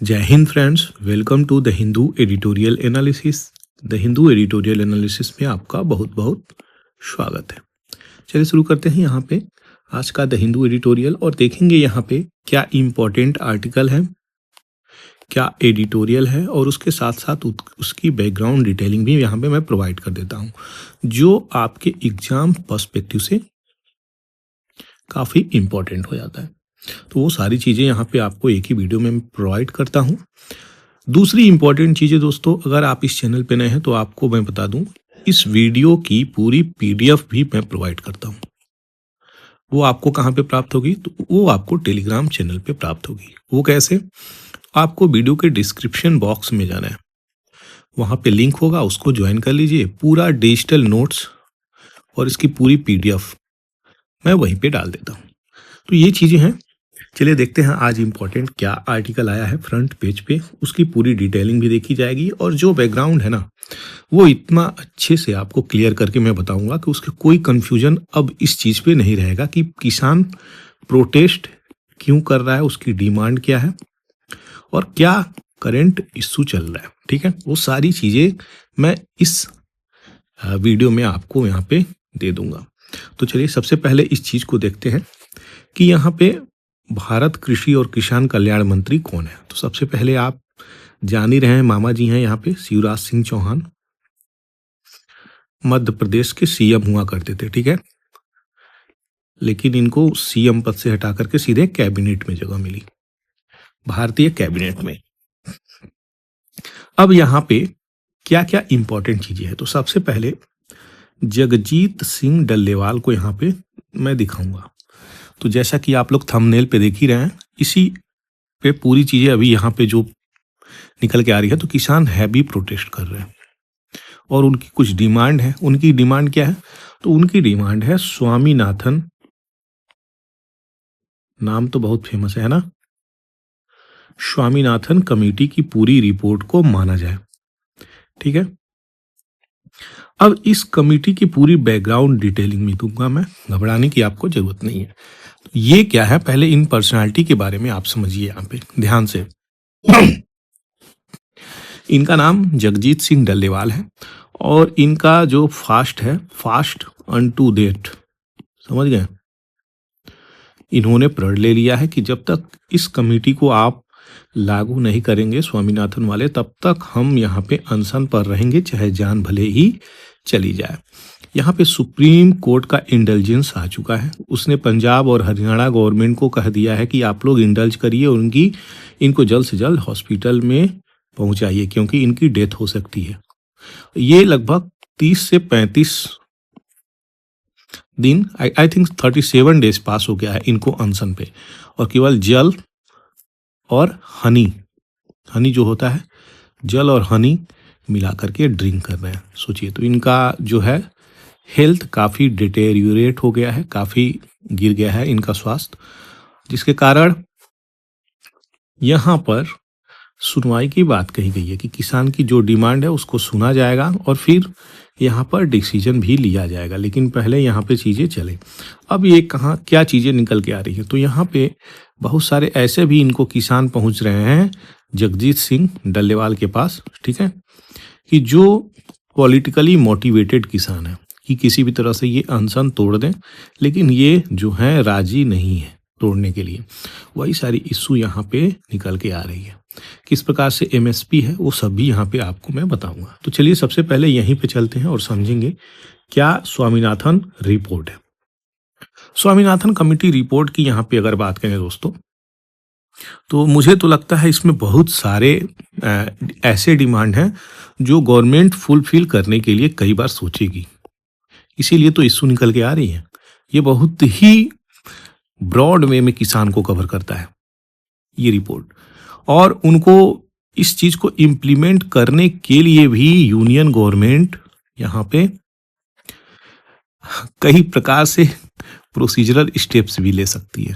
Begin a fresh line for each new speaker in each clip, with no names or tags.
जय हिंद friends, welcome to the Hindu editorial analysis. The Hindu editorial analysis में आपका बहुत बहुत स्वागत है। चलिए शुरू करते हैं यहाँ पे आज का द हिंदू एडिटोरियल और देखेंगे यहाँ पे क्या इम्पोर्टेंट आर्टिकल है, क्या एडिटोरियल है और उसके साथ साथ उसकी बैकग्राउंड डिटेलिंग भी यहाँ पे मैं प्रोवाइड कर देता हूँ, जो आपके एग्जाम पर्सपेक्टिव से काफ़ी इम्पोर्टेंट हो जाता है। तो वो सारी चीज़ें यहाँ पे आपको एक ही वीडियो में प्रोवाइड करता हूँ। दूसरी इंपॉर्टेंट चीज़ें दोस्तों, अगर आप इस चैनल पे नए हैं तो आपको मैं बता दूं, इस वीडियो की पूरी पीडीएफ भी मैं प्रोवाइड करता हूँ। वो आपको कहाँ पे प्राप्त होगी? तो वो आपको टेलीग्राम चैनल पे प्राप्त होगी। वो कैसे? आपको वीडियो के डिस्क्रिप्शन बॉक्स में जाना है, वहाँ पे लिंक होगा, उसको ज्वाइन कर लीजिए। पूरा डिजिटल नोट्स और इसकी पूरी पीडीएफ मैं वहीं पे डाल देता हूँ। तो ये चीज़ें हैं। चलिए देखते हैं आज इम्पोर्टेंट क्या आर्टिकल आया है फ्रंट पेज पे, उसकी पूरी डिटेलिंग भी देखी जाएगी और जो बैकग्राउंड है ना, वो इतना अच्छे से आपको क्लियर करके मैं बताऊंगा कि उसके कोई कंफ्यूजन अब इस चीज़ पे नहीं रहेगा कि किसान प्रोटेस्ट क्यों कर रहा है, उसकी डिमांड क्या है और क्या करंट इशू चल रहा है। ठीक है, वो सारी चीज़ें मैं इस वीडियो में आपको यहाँ पे दे दूंगा। तो चलिए सबसे पहले इस चीज़ को देखते हैं कि यहाँ पे भारत कृषि और किसान कल्याण मंत्री कौन है। तो सबसे पहले आप जान ही रहे हैं, मामा जी हैं यहाँ पे शिवराज सिंह चौहान, मध्य प्रदेश के सीएम हुआ करते थे। ठीक है, लेकिन इनको सीएम पद से हटा करके सीधे कैबिनेट में जगह मिली, भारतीय कैबिनेट में। अब यहाँ पे क्या क्या इंपॉर्टेंट चीजें हैं, तो सबसे पहले जगजीत सिंह डल्लेवाल को यहाँ पे मैं दिखाऊंगा। तो जैसा कि आप लोग थंबनेल पे देख ही रहे हैं, इसी पे पूरी चीजें अभी यहाँ पे जो निकल के आ रही है। तो किसान हैवी प्रोटेस्ट कर रहे हैं और उनकी कुछ डिमांड है। उनकी डिमांड क्या है? तो उनकी डिमांड है स्वामीनाथन, नाम तो बहुत फेमस है ना, स्वामीनाथन कमेटी की पूरी रिपोर्ट को माना जाए। ठीक है, अब इस कमेटी की पूरी बैकग्राउंड डिटेलिंग में दूंगा मैं, घबराने की आपको जरूरत नहीं है। तो ये क्या है, पहले इन पर्सनालिटी के बारे में आप समझिए यहाँ पे ध्यान से। इनका नाम जगजीत सिंह डल्लेवाल है और इनका जो फास्ट है, फास्ट अनटू डेट, समझ गए? इन्होंने प्रण ले लिया है कि जब तक इस कमेटी को आप लागू नहीं करेंगे स्वामीनाथन वाले, तब तक हम यहाँ पे अनशन पर रहेंगे, चाहे जान भले ही चली जाए। यहाँ पे सुप्रीम कोर्ट का इंटेलिजेंस आ चुका है। उसने पंजाब और हरियाणा गवर्नमेंट को कह दिया है कि आप लोग इंडल्ज करिए और इनको जल्द से जल्द हॉस्पिटल में पहुंचाइए, क्योंकि इनकी डेथ हो सकती है। ये लगभग 30 से 35 दिन, आई थिंक 37 डेज पास हो गया है इनको अनशन पे, और केवल जल और हनी जो होता है, जल और हनी मिला करके ड्रिंक कर रहे हैं। सोचिए, तो इनका जो है हेल्थ काफ़ी डिटेरियोरेट हो गया है, काफ़ी गिर गया है इनका स्वास्थ्य, जिसके कारण यहाँ पर सुनवाई की बात कही गई है कि किसान की जो डिमांड है उसको सुना जाएगा और फिर यहाँ पर डिसीजन भी लिया जाएगा। लेकिन पहले यहाँ पे चीज़ें चले। अब ये कहाँ क्या चीज़ें निकल के आ रही है, तो यहाँ पे बहुत सारे ऐसे भी इनको किसान पहुँच रहे हैं जगजीत सिंह डल्लेवाल के पास, ठीक है, कि जो पॉलिटिकली मोटिवेटेड किसान है कि किसी भी तरह से ये अनशन तोड़ दें, लेकिन ये जो है राजी नहीं है तोड़ने के लिए। वही सारी इशू यहाँ पे निकल के आ रही है। किस प्रकार से एमएसपी है वो सब भी यहाँ पे आपको मैं बताऊंगा। तो चलिए सबसे पहले यहीं पे चलते हैं और समझेंगे क्या स्वामीनाथन रिपोर्ट है। स्वामीनाथन कमेटी रिपोर्ट की यहाँ पे अगर बात करें दोस्तों, तो मुझे तो लगता है इसमें बहुत सारे ऐसे डिमांड हैं जो गवर्नमेंट फुलफिल करने के लिए कई बार सोचेगी, इसीलिए तो इशू निकल के आ रही है। ये बहुत ही ब्रॉड वे में किसान को कवर करता है ये रिपोर्ट, और उनको इस चीज को इम्प्लीमेंट करने के लिए भी यूनियन गवर्नमेंट यहाँ पे कई प्रकार से प्रोसीजरल स्टेप्स भी ले सकती है।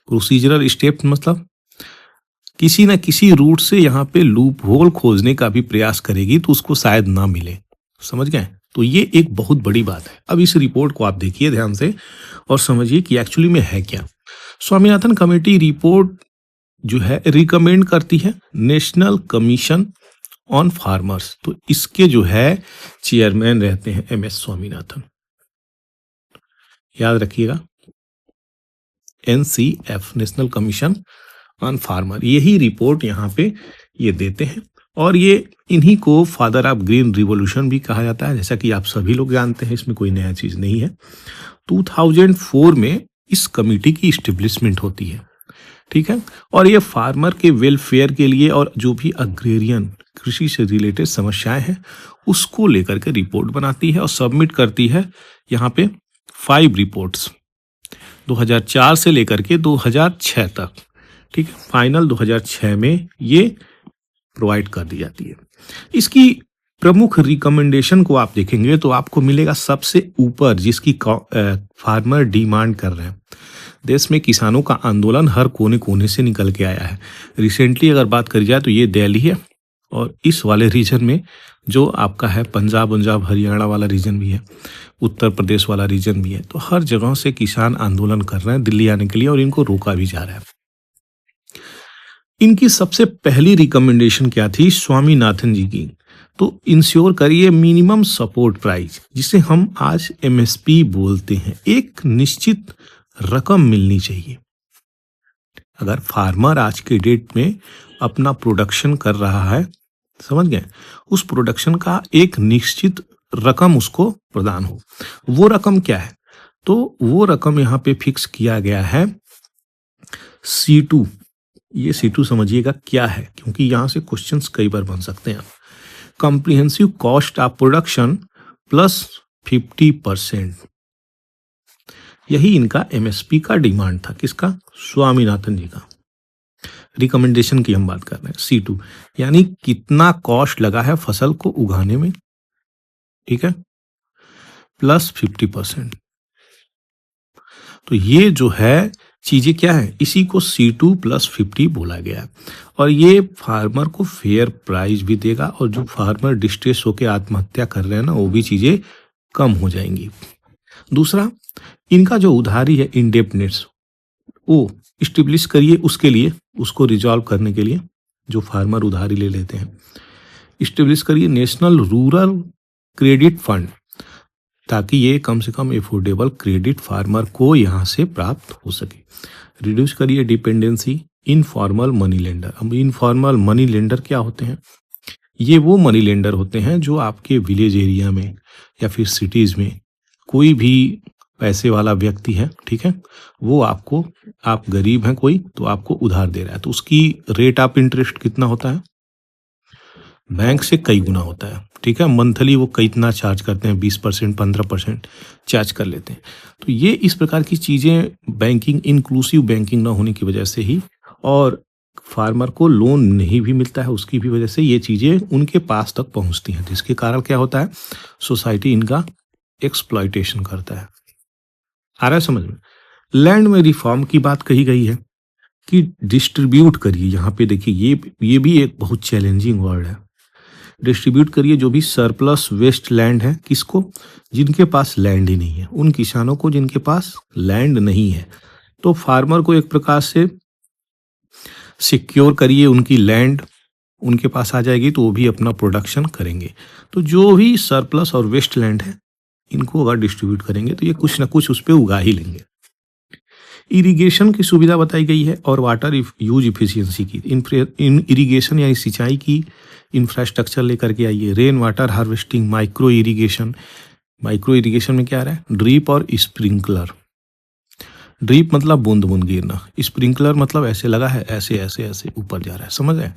प्रोसीजरल स्टेप मतलब किसी न किसी रूट से यहाँ पे लूप होल खोजने का भी प्रयास करेगी तो उसको शायद ना मिले, समझ गए? तो ये एक बहुत बड़ी बात है। अब इस रिपोर्ट को आप देखिए ध्यान से और समझिए कि एक्चुअली में है क्या। स्वामीनाथन कमेटी रिपोर्ट जो है रिकमेंड करती है नेशनल कमीशन ऑन फार्मर्स। तो इसके जो है चेयरमैन रहते हैं एम एस स्वामीनाथन, याद रखिएगा, NCF national commission on farmer. यही रिपोर्ट यहाँ पे ये देते हैं और ये इन्हीं को फादर ऑफ ग्रीन रिवॉल्यूशन भी कहा जाता है, जैसा कि आप सभी लोग जानते हैं, इसमें कोई नया चीज नहीं है। 2004 में इस कमेटी की इस्टेब्लिशमेंट होती है, ठीक है, और ये फार्मर के वेलफेयर के लिए और जो भी अग्रेरियन कृषि से रिलेटेड समस्याएं हैं उसको लेकर के रिपोर्ट बनाती है और सबमिट करती है। यहाँ पे 5 रिपोर्ट्स 2004 से लेकर के 2006 तक, ठीक है, फाइनल 2006 में ये प्रोवाइड कर दी जाती है। इसकी प्रमुख रिकमेंडेशन को आप देखेंगे तो आपको मिलेगा सबसे ऊपर, जिसकी फार्मर डिमांड कर रहे हैं। देश में किसानों का आंदोलन हर कोने कोने से निकल के आया है। रिसेंटली अगर बात करी जाए तो ये दिल्ली है और इस वाले रीजन में जो आपका है पंजाब हरियाणा वाला रीजन भी है, उत्तर प्रदेश वाला रीजन भी है। तो हर जगह से किसान आंदोलन कर रहे हैं दिल्ली आने के लिए और इनको रोका भी जा रहा है। इनकी सबसे पहली रिकमेंडेशन क्या थी स्वामीनाथन जी की? तो इंश्योर करिए मिनिमम सपोर्ट प्राइस, जिसे हम आज MSP बोलते हैं, एक निश्चित रकम मिलनी चाहिए। अगर फार्मर आज के डेट में अपना प्रोडक्शन कर रहा है, समझ गए, उस प्रोडक्शन का एक निश्चित रकम उसको प्रदान हो। वो रकम क्या है? तो वो रकम यहाँ पे फिक्स किया गया है C2। ये C2 समझिएगा क्या है, क्योंकि यहां से क्वेश्चंस कई बार बन सकते हैं। Comprehensive cost of production plus 50%, यही इनका MSP का डिमांड था। किसका? स्वामीनाथन जी का। रिकमेंडेशन की हम बात कर रहे हैं, C2 यानी कितना कॉस्ट लगा है फसल को उगाने में, ठीक है, प्लस 50%। तो ये जो है चीजें क्या है, इसी को C2 प्लस 50 बोला गया है। और ये फार्मर को फेयर प्राइस भी देगा और जो फार्मर डिस्ट्रेस होकर आत्महत्या कर रहे हैं ना, वो भी चीजें कम हो जाएंगी। दूसरा, इनका जो उधारी है इंडेप्टनेस, वो इस्टेब्लिश करिए, उसके लिए उसको रिजॉल्व करने के लिए जो फार्मर उधारी ले लेते हैं, इस्टेब्लिश करिए नेशनल रूरल क्रेडिट फंड, ताकि ये कम से कम एफोर्डेबल क्रेडिट फार्मर को यहाँ से प्राप्त हो सके। रिड्यूस करिए डिपेंडेंसी इनफॉर्मल मनी लेंडर। अब इनफॉर्मल मनी लेंडर क्या होते हैं? ये वो मनी लेंडर होते हैं जो आपके विलेज एरिया में या फिर सिटीज में कोई भी पैसे वाला व्यक्ति है, ठीक है, वो आपको, आप गरीब हैं कोई, तो आपको उधार दे रहा है, तो उसकी रेट ऑफ इंटरेस्ट कितना होता है? बैंक से कई गुना होता है, ठीक है। मंथली वो कितना चार्ज करते हैं, 20%, 15% चार्ज कर लेते हैं। तो ये इस प्रकार की चीजें बैंकिंग, इंक्लूसिव बैंकिंग ना होने की वजह से ही, और फार्मर को लोन नहीं भी मिलता है उसकी भी वजह से ये चीजें उनके पास तक पहुंचती हैं, जिसके कारण क्या होता है, सोसाइटी इनका एक्सप्लॉयटेशन करता है। आ रहा है समझ में? लैंड में रिफॉर्म की बात कही गई है कि डिस्ट्रीब्यूट करिए। यहाँ पे देखिए, ये भी एक बहुत चैलेंजिंग वर्ड है। डिस्ट्रीब्यूट करिए जो भी सरप्लस वेस्ट लैंड है, किसको? जिनके पास लैंड ही नहीं है, उन किसानों को जिनके पास लैंड नहीं है। तो फार्मर को एक प्रकार से सिक्योर करिए, उनकी लैंड उनके पास आ जाएगी तो वो भी अपना प्रोडक्शन करेंगे। तो जो भी सरप्लस और वेस्ट लैंड है, इनको अगर डिस्ट्रीब्यूट करेंगे तो ये कुछ ना कुछ उस पर उगा ही लेंगे। इरिगेशन की सुविधा बताई गई है और वाटर यूज इफिशियंसी की। इरिगेशन यानी सिंचाई की इंफ्रास्ट्रक्चर लेकर के आइए। Rain water harvesting, micro irrigation. Micro irrigation में क्या आ रहा है? ड्रिप और स्प्रिंकलर। ड्रिप मतलब बूंद बूंद गिरना, स्प्रिंकलर मतलब ऐसे लगा है, ऐसे ऐसे ऐसे ऊपर जा रहा है, समझ रहे?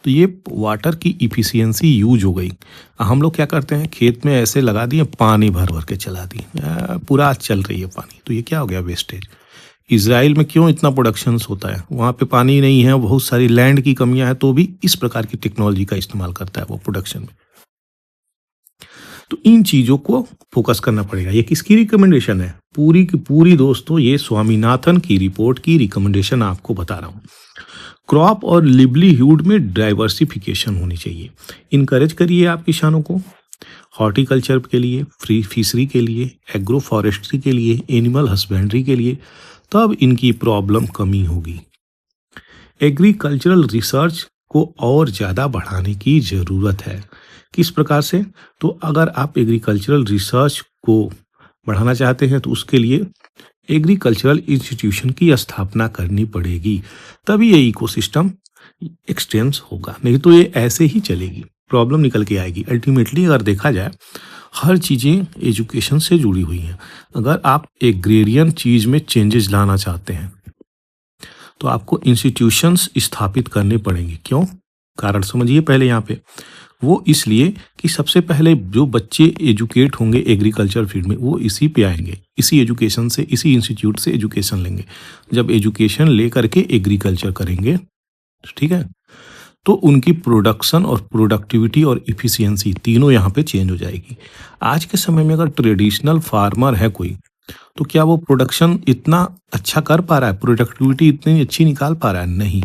तो ये वाटर की इफिशियंसी यूज हो गई। हम लोग क्या करते हैं, खेत में ऐसे लगा दिए, पानी भर भर के चला दिए, पूरा चल रही है पानी, तो ये क्या हो गया? वेस्टेज। इजराइल में क्यों इतना प्रोडक्शन होता है? वहाँ पे पानी नहीं है, बहुत सारी लैंड की कमियां हैं, तो भी इस प्रकार की टेक्नोलॉजी का इस्तेमाल करता है वो प्रोडक्शन में। तो इन चीजों को फोकस करना पड़ेगा। ये किसकी रिकमेंडेशन है? पूरी की पूरी दोस्तों ये स्वामीनाथन की रिपोर्ट की रिकमेंडेशन आपको बता रहा हूँ। क्रॉप और लिवलीहुड में डाइवर्सिफिकेशन होनी चाहिए। इनकरेज करिए आप किसानों को हॉर्टिकल्चर के लिए, फ्री फिशरी के लिए, एग्रो फॉरेस्ट्री के लिए, एनिमल हस्बेंड्री के लिए, तब इनकी प्रॉब्लम कमी होगी। एग्रीकल्चरल रिसर्च को और ज़्यादा बढ़ाने की ज़रूरत है। किस प्रकार से? तो अगर आप एग्रीकल्चरल रिसर्च को बढ़ाना चाहते हैं तो उसके लिए एग्रीकल्चरल इंस्टीट्यूशन की स्थापना करनी पड़ेगी, तभी ये इकोसिस्टम एक्सटेंस होगा, नहीं तो ये ऐसे ही चलेगी, प्रॉब्लम निकल के आएगी। अल्टीमेटली अगर देखा जाए हर चीज़ें एजुकेशन से जुड़ी हुई हैं। अगर आप एग्रेरियन चीज़ में चेंजेस लाना चाहते हैं तो आपको इंस्टीट्यूशंस स्थापित करने पड़ेंगे। क्यों? कारण समझिए पहले यहाँ पे। वो इसलिए कि सबसे पहले जो बच्चे एजुकेट होंगे एग्रीकल्चर फील्ड में वो इसी पे आएंगे, इसी एजुकेशन से, इसी इंस्टीट्यूट से एजुकेशन लेंगे। जब एजुकेशन ले करके एग्रीकल्चर करेंगे, ठीक है, तो उनकी प्रोडक्शन और प्रोडक्टिविटी और इफिशियंसी तीनों यहाँ पे चेंज हो जाएगी। आज के समय में अगर ट्रेडिशनल फार्मर है कोई, तो क्या वो प्रोडक्शन इतना अच्छा कर पा रहा है, प्रोडक्टिविटी इतनी अच्छी निकाल पा रहा है? नहीं।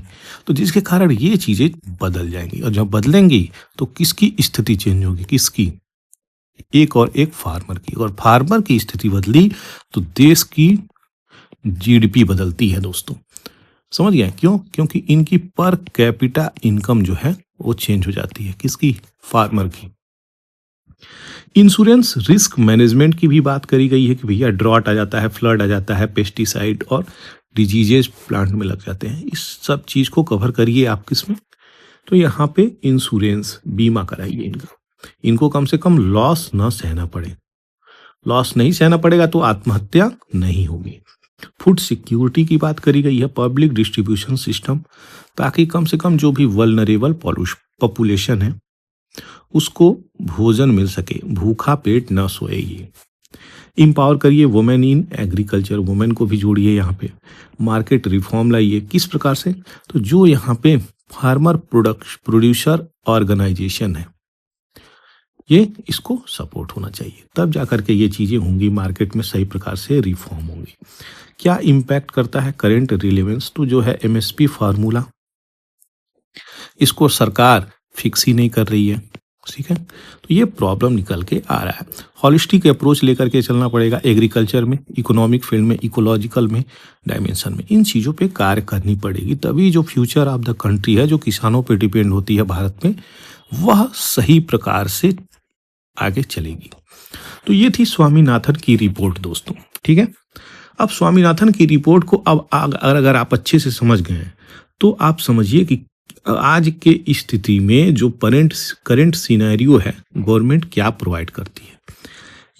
तो जिसके कारण ये चीज़ें बदल जाएंगी, और जब बदलेंगी तो किसकी स्थिति चेंज होगी? किसकी? एक और एक फार्मर की। और फार्मर की स्थिति बदली तो देश की जीडीपी बदलती है दोस्तों। समझ गए? क्यों? क्योंकि इनकी पर कैपिटा इनकम जो है वो चेंज हो जाती है। किसकी? फार्मर की। इंश्योरेंस रिस्क मैनेजमेंट की भी बात करी गई है कि भैया ड्रॉट आ जाता है, फ्लड आ जाता है, पेस्टिसाइड और डिजीजेस प्लांट में लग जाते हैं, इस सब चीज को कवर करिए आप किसमें? तो यहाँ पे इंश्योरेंस, बीमा कराइए इनका। इनको कम से कम लॉस न सहना पड़े। लॉस नहीं सहना पड़ेगा तो आत्महत्या नहीं होगी। फूड सिक्योरिटी की बात करी गई है, पब्लिक डिस्ट्रीब्यूशन सिस्टम, ताकि कम से कम जो भी वल्नरेबल पॉपुलेशन है उसको भोजन मिल सके, भूखा पेट न सोए। ये इम्पावर करिए वुमेन इन एग्रीकल्चर, वुमेन को भी जोड़िए यहाँ पे। मार्केट रिफॉर्म लाइए। किस प्रकार से? तो जो यहाँ पे फार्मर प्रोड्यूसर ऑर्गेनाइजेशन है ये, इसको सपोर्ट होना चाहिए, तब जाकर के ये चीजें होंगी, मार्केट में सही प्रकार से रिफॉर्म होंगी। क्या इम्पैक्ट करता है करेंट रिलेवेंस? तो जो है एमएसपी फार्मूला, इसको सरकार फिक्स ही नहीं कर रही है, ठीक है, तो ये प्रॉब्लम निकल के आ रहा है। हॉलिस्टिक अप्रोच लेकर के चलना पड़ेगा एग्रीकल्चर में, इकोनॉमिक फील्ड में, इकोलॉजिकल में, डायमेंशन में। इन चीज़ों पे कार्य करनी पड़ेगी, तभी जो फ्यूचर ऑफ द कंट्री है, जो किसानों पे डिपेंड होती है भारत में, वह सही प्रकार से आगे चलेगी। तो ये थी स्वामीनाथन की रिपोर्ट दोस्तों, ठीक है। अब स्वामीनाथन की रिपोर्ट को अब अगर आप अच्छे से समझ गए हैं तो आप समझिए कि आज के स्थिति में जो करंट सिनेरियो है, गवर्नमेंट क्या प्रोवाइड करती है।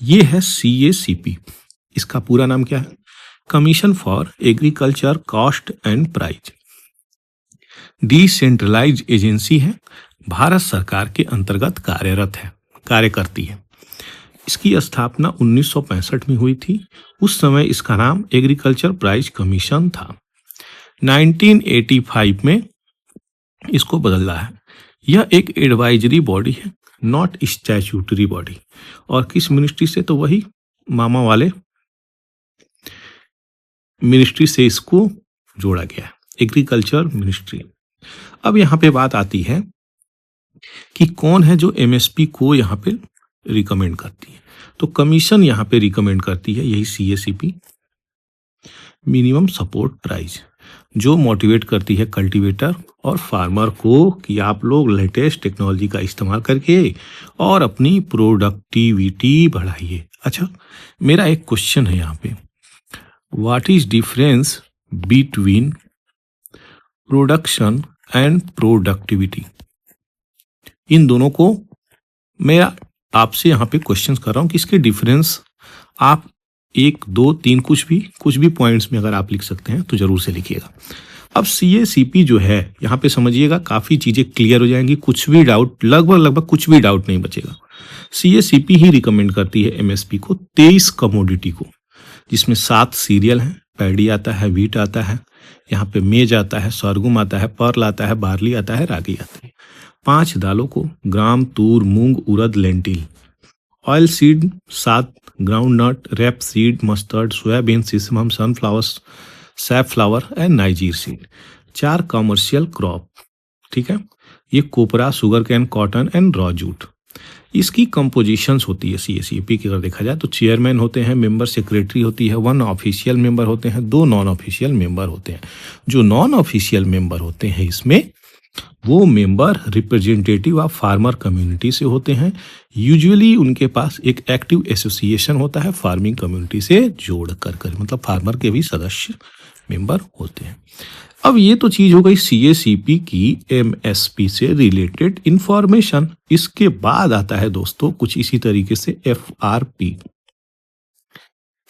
ये है CACP, इसका पूरा नाम क्या है? Commission for agriculture cost and price. Decentralised agency है, भारत सरकार के अंतर्गत कार्य करती है। इसकी स्थापना 1965 में हुई थी। उस समय इसका नाम एग्रीकल्चर प्राइस कमीशन था। 1985 में इसको बदला है। यह एक एडवाइजरी बॉडी है, नॉट स्टैट्यूटरी बॉडी। और किस मिनिस्ट्री से? तो वही मामा वाले मिनिस्ट्री से इसको जोड़ा गया है, एग्रीकल्चर मिनिस्ट्री। अब यहाँ पे बात आती है कि कौन है जो MSP को यहाँ पे रिकमेंड करती है। तो कमीशन यहाँ पे रिकमेंड करती है, यही CACP, मिनिमम सपोर्ट प्राइस, जो मोटिवेट करती है कल्टीवेटर और फार्मर को कि आप लोग लेटेस्ट टेक्नोलॉजी का इस्तेमाल करके और अपनी प्रोडक्टिविटी बढ़ाइए। अच्छा, मेरा एक क्वेश्चन है यहाँ पे, what is difference between production and productivity? इन दोनों को मैं आपसे यहाँ पे क्वेश्चन कर रहा हूँ कि इसके डिफरेंस आप 1, 2, 3 कुछ भी पॉइंट्स में अगर आप लिख सकते हैं तो जरूर से लिखिएगा। अब CACP जो है यहाँ पे समझिएगा, काफ़ी चीज़ें क्लियर हो जाएंगी, कुछ भी डाउट, लगभग कुछ भी डाउट नहीं बचेगा। CACP ही रिकमेंड करती है MSP को 23 कमोडिटी को, जिसमें 7 सीरियल हैं, पैडी आता है, व्हीट आता है, यहाँ पे मेज आता है, सरगुम आता है, पर्ल आता है, बार्ली आता है, रागी आती है। 5 दालों को, gram, tur, moong, urad, lentil. Oil seed 7, groundnut, rapeseed, mustard, soyabean, sesamum, sunflower, safflower and niger seed. 4 commercial crop, ठीक है, ये copra, sugarcane, cotton and raw jute. इसकी कंपोजिशंस होती है सीएसीपी की, अगर देखा जाए तो चेयरमैन होते हैं, मेंबर सेक्रेटरी होती है, 1 ऑफिशियल मेंबर होते हैं, 2 नॉन ऑफिशियल मेंबर होते हैं। जो नॉन ऑफिशियल मेंबर होते हैं इसमें वो member representative of farmer community से होते हैं। यूजुअली उनके पास एक एक्टिव एसोसिएशन होता है फार्मिंग कम्युनिटी से जोड़ कर मतलब फार्मर के भी सदस्य मेंबर होते हैं। अब ये तो चीज हो गई सीएसीपी की एमएसपी से रिलेटेड इंफॉर्मेशन। इसके बाद आता है दोस्तों कुछ इसी तरीके से FRP,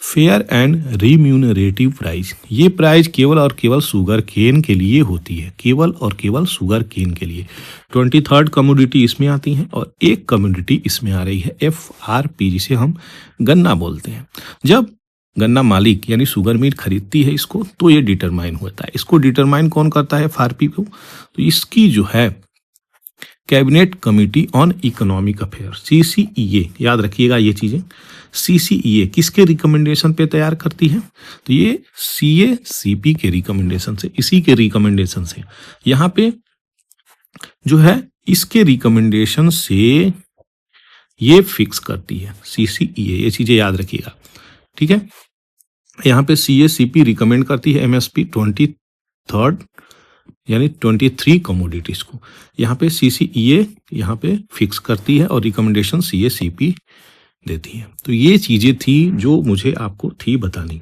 fair and remunerative price. ये प्राइस केवल और केवल शुगर केन के लिए होती है, केवल और केवल शुगर केन के लिए। 23rd कमोडिटी इसमें आती है और एक कमोडिटी इसमें आ रही है एफआरपी, जिसे हम गन्ना बोलते हैं। जब गन्ना मालिक यानी शुगर मिल खरीदती है इसको तो ये डिटरमाइन होता है। इसको डिटरमाइन कौन करता है एफआरपी को? तो इसकी जो है cabinet committee on economic affair CCEA, याद रखिएगा ये चीजें। सीसीईए किसके रिकमेंडेशन पे तैयार करती है? तो ये सीएसीपी के रिकमेंडेशन से, इसी के रिकमेंडेशन से। यहाँ पे जो है इसके रिकमेंडेशन से ये फिक्स करती है सीसीईए, ये चीजें याद रखिएगा, ठीक है। यहाँ पे सीएसीपी रिकमेंड करती है एमएसपी 23rd यानी 23 कमोडिटीज को। यहाँ पे सीसीईए यहाँ पे फिक्स करती है और रिकमेंडेशन सीएसीपी देती है। तो ये चीजें थी जो मुझे आपको थी बतानी।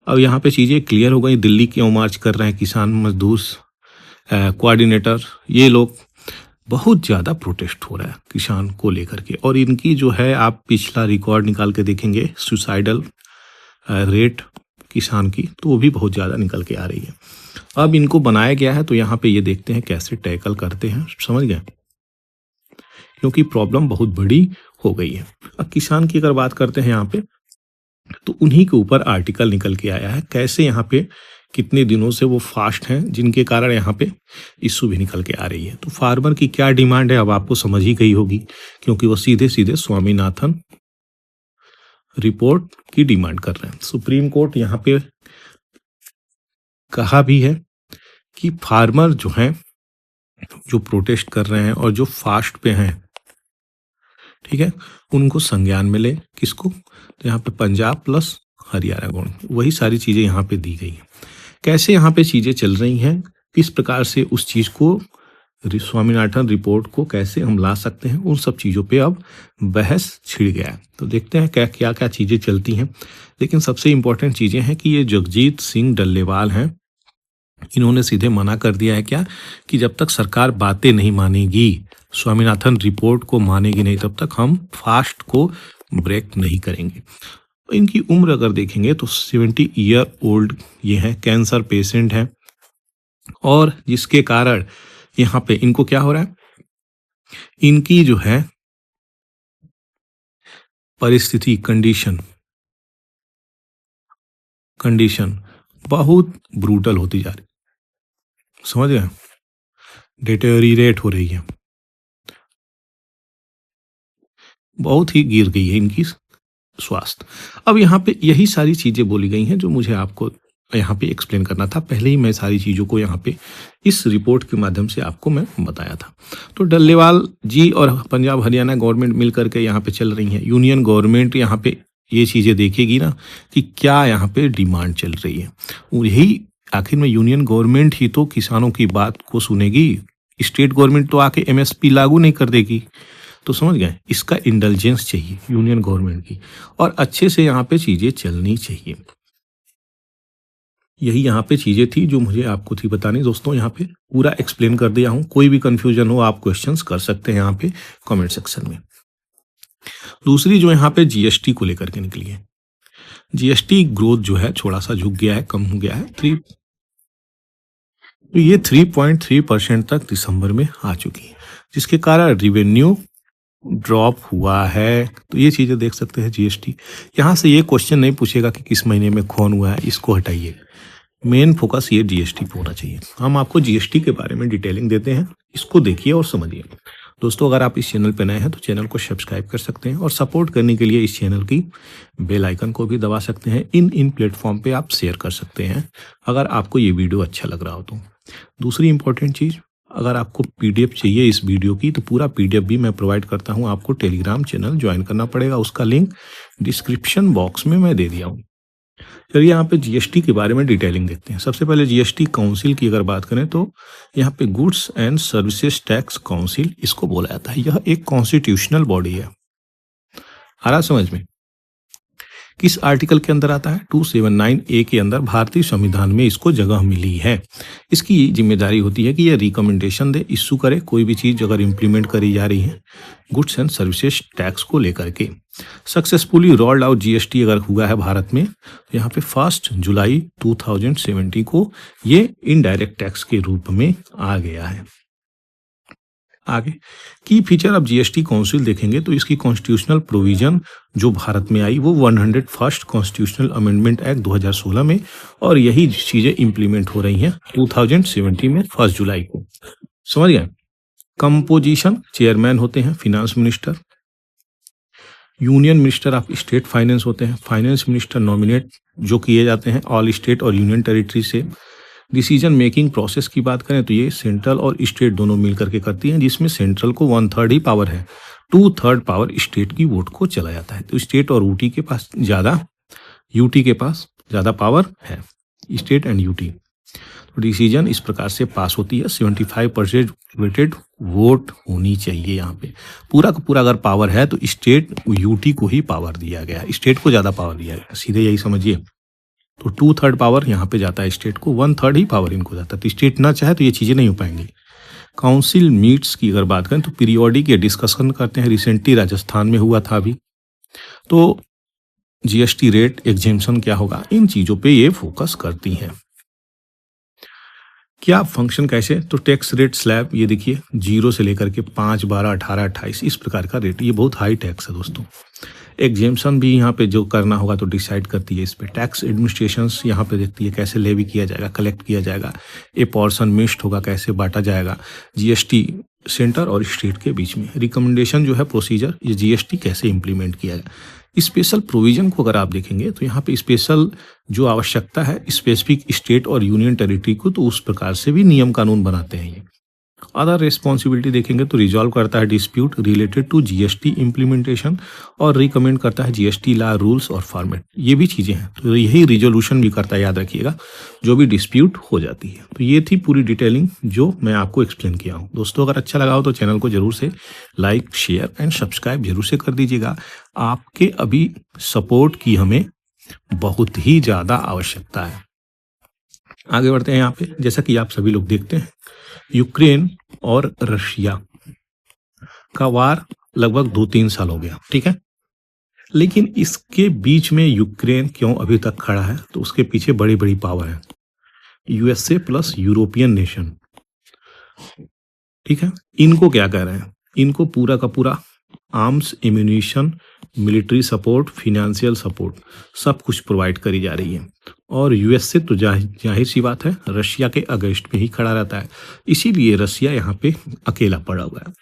अब यहाँ पे चीजें क्लियर हो गई। दिल्ली क्यों मार्च कर रहे हैं किसान मजदूर कोऑर्डिनेटर, ये लोग बहुत ज़्यादा प्रोटेस्ट हो रहा है किसान को लेकर के। और इनकी जो है आप पिछला रिकॉर्ड निकाल के देखेंगे सुसाइडल रेट किसान की, तो वो भी बहुत ज़्यादा निकल के आ रही है। अब इनको बनाया गया है तो यहाँ पे ये देखते हैं कैसे टैकल करते हैं, समझ गए, क्योंकि प्रॉब्लम बहुत बड़ी हो गई है। अब किसान की अगर बात करते हैं यहाँ पे तो उन्हीं के ऊपर आर्टिकल निकल के आया है, कैसे यहाँ पे कितने दिनों से वो फास्ट हैं जिनके कारण यहाँ पे इशू भी निकल के आ रही है। तो फार्मर की क्या डिमांड है अब आपको समझ ही गई होगी, क्योंकि वो सीधे सीधे स्वामीनाथन रिपोर्ट की डिमांड कर रहे हैं। सुप्रीम कोर्ट यहाँ पे कहा भी है कि फार्मर जो हैं जो प्रोटेस्ट कर रहे हैं और जो फास्ट पे हैं, ठीक है, उनको संज्ञान में ले। किसको? तो यहाँ पे पंजाब प्लस हरियाणा गवर्नमेंट, वही सारी चीजें यहाँ पे दी गई हैं। कैसे यहाँ पे चीजें चल रही हैं, किस प्रकार से उस चीज को स्वामीनाथन रिपोर्ट को कैसे हम ला सकते हैं, उन सब चीजों पे अब बहस छिड़ गया है। तो देखते हैं क्या क्या क्या चीजें चलती हैं। लेकिन सबसे इंपॉर्टेंट चीजें हैं कि ये जगजीत सिंह डल्लेवाल हैं, इन्होंने सीधे मना कर दिया है क्या कि जब तक सरकार बातें नहीं मानेगी, स्वामीनाथन रिपोर्ट को मानेगी नहीं, तब तक हम फास्ट को ब्रेक नहीं करेंगे। इनकी उम्र अगर देखेंगे तो 70 ईयर ओल्ड ये हैं, कैंसर पेशेंट हैं, और जिसके कारण यहाँ पे इनको क्या हो रहा है, इनकी जो है परिस्थिति कंडीशन बहुत ब्रूटल होती जा रही, समझ गए, डिटेरियोरेट हो रही है, बहुत ही गिर गई है इनकी स्वास्थ्य। अब यहाँ पे यही सारी चीजें बोली गई हैं जो मुझे आपको यहाँ पे एक्सप्लेन करना था। पहले ही मैं सारी चीजों को यहाँ पे इस रिपोर्ट के माध्यम से आपको मैं बताया था। तो डल्लेवाल जी और पंजाब हरियाणा गवर्नमेंट मिल करके यहाँ पे चल रही है। यूनियन गवर्नमेंट यहाँ पे ये चीजें देखेगी ना कि क्या यहाँ पे डिमांड चल रही है, और यही आखिर में यूनियन गवर्नमेंट ही तो किसानों की बात को सुनेगी। स्टेट गवर्नमेंट तो आके एमएसपी लागू नहीं कर देगी। तो समझ गए, इसका इंटेलिजेंस चाहिए यूनियन गवर्नमेंट की, और अच्छे से यहाँ पे चीजें चलनी चाहिए। यही यहाँ पे चीजें थी जो मुझे आपको थी बतानी। दोस्तों यहाँ पे पूरा एक्सप्लेन कर दिया हूँ, कोई भी कंफ्यूजन हो आप क्वेश्चंस कर सकते हैं यहाँ पे कमेंट सेक्शन में। दूसरी जो यहाँ पे जीएसटी को लेकर के निकली है, जीएसटी ग्रोथ जो है थोड़ा सा झुक गया है, कम हो गया है। तो ये 3.3% तक दिसंबर में आ चुकी है, जिसके कारण रिवेन्यू ड्रॉप हुआ है। तो ये चीजें देख सकते हैं जीएसटी। यहाँ से ये क्वेश्चन नहीं पूछेगा कि किस महीने में कौन हुआ है, इसको हटाइए। मेन फोकस ये जीएसटी पे होना चाहिए। हम आपको जीएसटी के बारे में डिटेलिंग देते हैं, इसको देखिए और समझिए। दोस्तों अगर आप इस चैनल पर नए हैं तो चैनल को सब्सक्राइब कर सकते हैं, और सपोर्ट करने के लिए इस चैनल की बेल आइकन को भी दबा सकते हैं। इन प्लेटफॉर्म पे आप शेयर कर सकते हैं अगर आपको ये वीडियो अच्छा लग रहा हो तो। दूसरी इंपॉर्टेंट चीज, अगर आपको पीडीएफ चाहिए इस वीडियो की तो पूरा पीडीएफ भी मैं प्रोवाइड करता हूँ, आपको टेलीग्राम चैनल ज्वाइन करना पड़ेगा, उसका लिंक डिस्क्रिप्शन बॉक्स में मैं दे दिया हूँ। चलिए यहाँ पे जीएसटी के बारे में डिटेलिंग देखते हैं। सबसे पहले जीएसटी काउंसिल की अगर बात करें तो यहाँ पे goods and services tax council इसको बोला जाता है। यह एक कॉन्स्टिट्यूशनल बॉडी है। आ रहा समझ में? किस आर्टिकल के अंदर आता है? 279A के अंदर भारतीय संविधान में इसको जगह मिली है। इसकी जिम्मेदारी होती है कि यह रिकमेंडेशन दे, इश्यू करे कोई भी चीज अगर इम्प्लीमेंट करी जा रही है गुड्स एंड सर्विसेज टैक्स को लेकर के। सक्सेसफुली रोल्ड आउट जीएसटी अगर हुआ है भारत में तो यहाँ पे 1 जुलाई 2017 को ये इनडायरेक्ट टैक्स के रूप में आ गया है। आगे की फीचर ऑफ जीएसटी काउंसिल देखेंगे तो इसकी कॉन्स्टिट्यूशनल प्रोविजन जो भारत में आई वो 101st कॉन्स्टिट्यूशनल अमेंडमेंट एक्ट 2016 में, और यही चीजें इंप्लीमेंट हो रही हैं 2017 में 1 जुलाई को। समझ गए? कंपोजिशन, चेयरमैन होते हैं finance minister, union minister of state finance होते हैं, फाइनेंस मिनिस्टर नॉमिनेट जो किए जाते हैं ऑल स्टेट और यूनियन टेरिटरी से। डिसीजन मेकिंग प्रोसेस की बात करें तो ये सेंट्रल और स्टेट दोनों मिलकर के करती हैं, जिसमें सेंट्रल को 1/3 ही पावर है, 2/3 पावर स्टेट की वोट को चला जाता है। तो स्टेट और यूटी के पास ज्यादा पावर है, स्टेट एंड यूटी। तो डिसीजन इस प्रकार से पास होती है, 75% वेटेड वोट होनी चाहिए। यहाँ पे पूरा का पूरा अगर पावर है तो स्टेट यूटी को ही पावर दिया गया, स्टेट को ज्यादा पावर दिया गया, सीधे यही समझिए। तो 2/3 पावर यहाँ पे जाता है स्टेट को, 1/3 ही पावर इनको जाता है। तो स्टेट ना चाहे तो ये चीजें नहीं हो पाएंगी। काउंसिल मीट्स की अगर बात करें तो पीरियोडिक ये डिस्कशन करते हैं। रिसेंटली राजस्थान में हुआ था अभी, तो जीएसटी रेट एग्जेम्पशन क्या होगा, इन चीजों पे ये फोकस करती हैं। क्या फंक्शन कैसे? तो टैक्स रेट स्लैब ये देखिए 0 से लेकर के 5, 12, 18, 28 इस प्रकार का रेट, ये बहुत हाई टैक्स है दोस्तों। एग्जेम्पशन भी यहाँ पे जो करना होगा तो डिसाइड करती है इस पे। टैक्स एडमिनिस्ट्रेशन यहाँ पे देखती है कैसे लेवी किया जाएगा, कलेक्ट किया जाएगा, ए पोर्शन मिक्स्ड होगा, कैसे बांटा जाएगा, जीएसटी सेंटर और स्टेट के बीच में। रिकमेंडेशन जो है प्रोसीजर, ये जीएसटी कैसे इंप्लीमेंट किया जाए। स्पेशल प्रोविजन को अगर आप देखेंगे तो यहाँ पे स्पेशल जो आवश्यकता है स्पेसिफिक स्टेट और यूनियन टेरिटरी को, तो उस प्रकार से भी नियम कानून बनाते हैं ये। अदर रिस्पॉन्सिबिलिटी देखेंगे तो रिजॉल्व करता है dispute related to GST implementation, और रिकमेंड करता है जीएसटी लॉ रूल्स और फॉर्मेट, ये भी चीजें हैं। तो यही रिजोल्यूशन भी करता है, याद रखिएगा, जो भी डिस्प्यूट हो जाती है। तो ये थी पूरी डिटेलिंग जो मैं आपको एक्सप्लेन किया हूँ। दोस्तों अगर अच्छा लगा हो तो चैनल को जरूर से लाइक, शेयर एंड सब्सक्राइब जरूर से कर दीजिएगा। आपके अभी सपोर्ट की हमें बहुत ही ज्यादा आवश्यकता है। आगे बढ़ते हैं। यहाँ पे जैसा कि आप सभी लोग देखते हैं, यूक्रेन और रशिया का वार लगभग 2-3 साल हो गया, ठीक है। लेकिन इसके बीच में यूक्रेन क्यों अभी तक खड़ा है? तो उसके पीछे बड़ी बड़ी पावर है, यूएसए प्लस यूरोपियन नेशन, ठीक है। इनको क्या कह रहे हैं? इनको पूरा का पूरा arms, ammunition, military support, financial support सब कुछ प्रोवाइड करी जा रही है। और यूएसए तो जाहिर सी बात है रशिया के अगेंस्ट में ही खड़ा रहता है, इसीलिए रशिया यहाँ पे अकेला पड़ा हुआ है।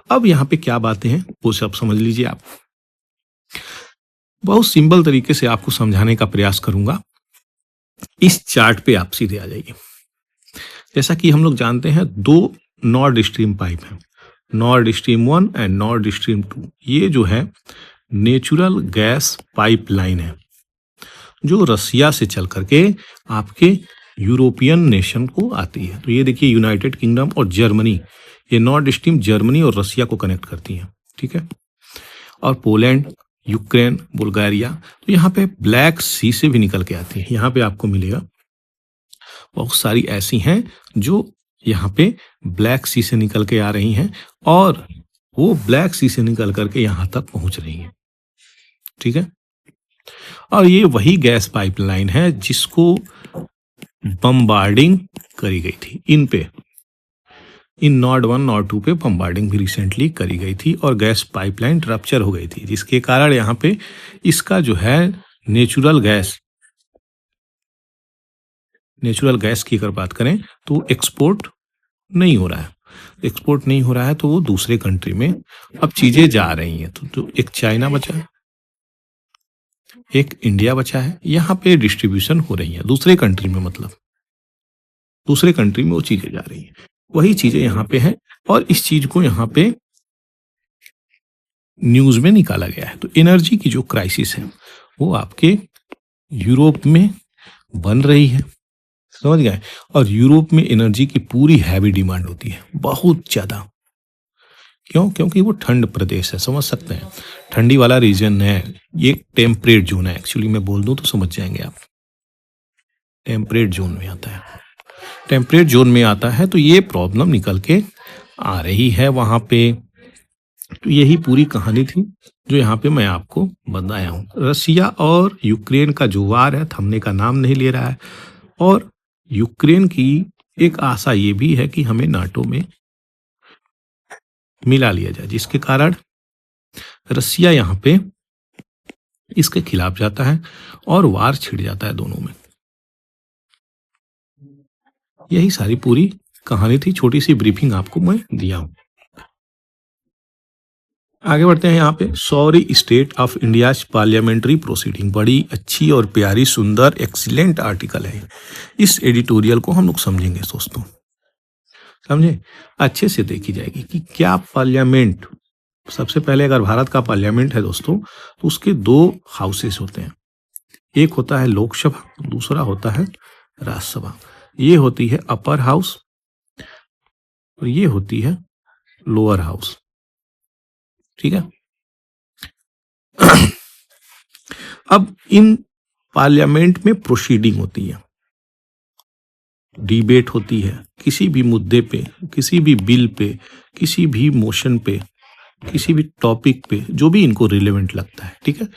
अब यहाँ पे क्या बातें हैं वो सब समझ लीजिए आप। बहुत सिंपल तरीके से आपको समझाने का प्रयास करूंगा। इस चार्ट पे आप सीधे आ जाइए। जैसा कि हम लोग जानते हैं 2 नॉर्ड स्ट्रीम पाइप हैं, Nord stream 1 and Nord stream 2। ये जो है नेचुरल गैस पाइपलाइन है जो रसिया से चल करके आपके यूरोपियन नेशन को आती है। तो ये देखिए यूनाइटेड किंगडम और जर्मनी, ये नॉर्ड स्ट्रीम जर्मनी और रसिया को कनेक्ट करती है, ठीक है। और पोलैंड, यूक्रेन, बुल्गारिया तो यहाँ पे ब्लैक सी से भी निकल के आती है। यहाँ पे आपको मिलेगा बहुत सारी ऐसी हैं जो यहाँ पे ब्लैक सी से निकल के आ रही हैं और वो ब्लैक सी से निकल करके यहाँ तक पहुंच रही हैं, ठीक है। और ये वही गैस पाइपलाइन है जिसको बम्बार्डिंग करी गई थी इन पे, इन नॉर्ड 1 नॉर्ड 2 पे बम्बार्डिंग भी रिसेंटली करी गई थी और गैस पाइपलाइन रप्चर हो गई थी, जिसके कारण यहाँ पे इसका जो है नेचुरल गैस की अगर बात करें तो एक्सपोर्ट नहीं हो रहा है। एक्सपोर्ट नहीं हो रहा है तो वो दूसरे कंट्री में अब चीजें जा रही हैं। तो एक चाइना बचा है, एक इंडिया बचा है, यहाँ पे डिस्ट्रीब्यूशन हो रही है दूसरे कंट्री में, मतलब दूसरे कंट्री में वो चीजें जा रही हैं। वही चीजें यहाँ पे है और इस चीज को यहाँ पे न्यूज में निकाला गया है। तो एनर्जी की जो क्राइसिस है वो आपके यूरोप में बन रही है, समझ गए। और यूरोप में एनर्जी की पूरी हैवी डिमांड होती है, बहुत ज्यादा। क्यों? क्योंकि वो ठंड प्रदेश है, समझ सकते हैं, ठंडी वाला रीजन है, ये टेम्परेट जोन है। एक्चुअली मैं बोल दूं तो समझ जाएंगे आप, टेम्परेट जोन में आता है। टेम्परेट जोन में आता है तो ये प्रॉब्लम निकल के आ रही है वहां पे। तो यही पूरी कहानी थी जो यहाँ पे मैं आपको बताया हूँ। रसिया और यूक्रेन का जो वार है थमने का नाम नहीं ले रहा है, और यूक्रेन की एक आशा ये भी है कि हमें नाटो में मिला लिया जाए, जिसके कारण रसिया यहाँ पे इसके खिलाफ जाता है और वार छिड़ जाता है दोनों में। यही सारी पूरी कहानी थी, छोटी सी ब्रीफिंग आपको मैं दिया हूं। आगे बढ़ते हैं। यहाँ पे sorry state of India's parliamentary proceeding, बड़ी अच्छी और प्यारी सुंदर एक्सीलेंट आर्टिकल है। इस एडिटोरियल को हम लोग समझेंगे दोस्तों, समझे, अच्छे से देखी जाएगी कि क्या पार्लियामेंट। सबसे पहले अगर भारत का पार्लियामेंट है दोस्तों तो उसके दो हाउसेस होते हैं, एक होता है लोकसभा, दूसरा होता है राज्यसभा। ये होती है अपर हाउस और ये होती है लोअर हाउस, ठीक है। अब इन पार्लियामेंट में प्रोसीडिंग होती है, डिबेट होती है किसी भी मुद्दे पे, किसी भी बिल पे, किसी भी मोशन पे, किसी भी टॉपिक पे जो भी इनको रिलेवेंट लगता है, ठीक है,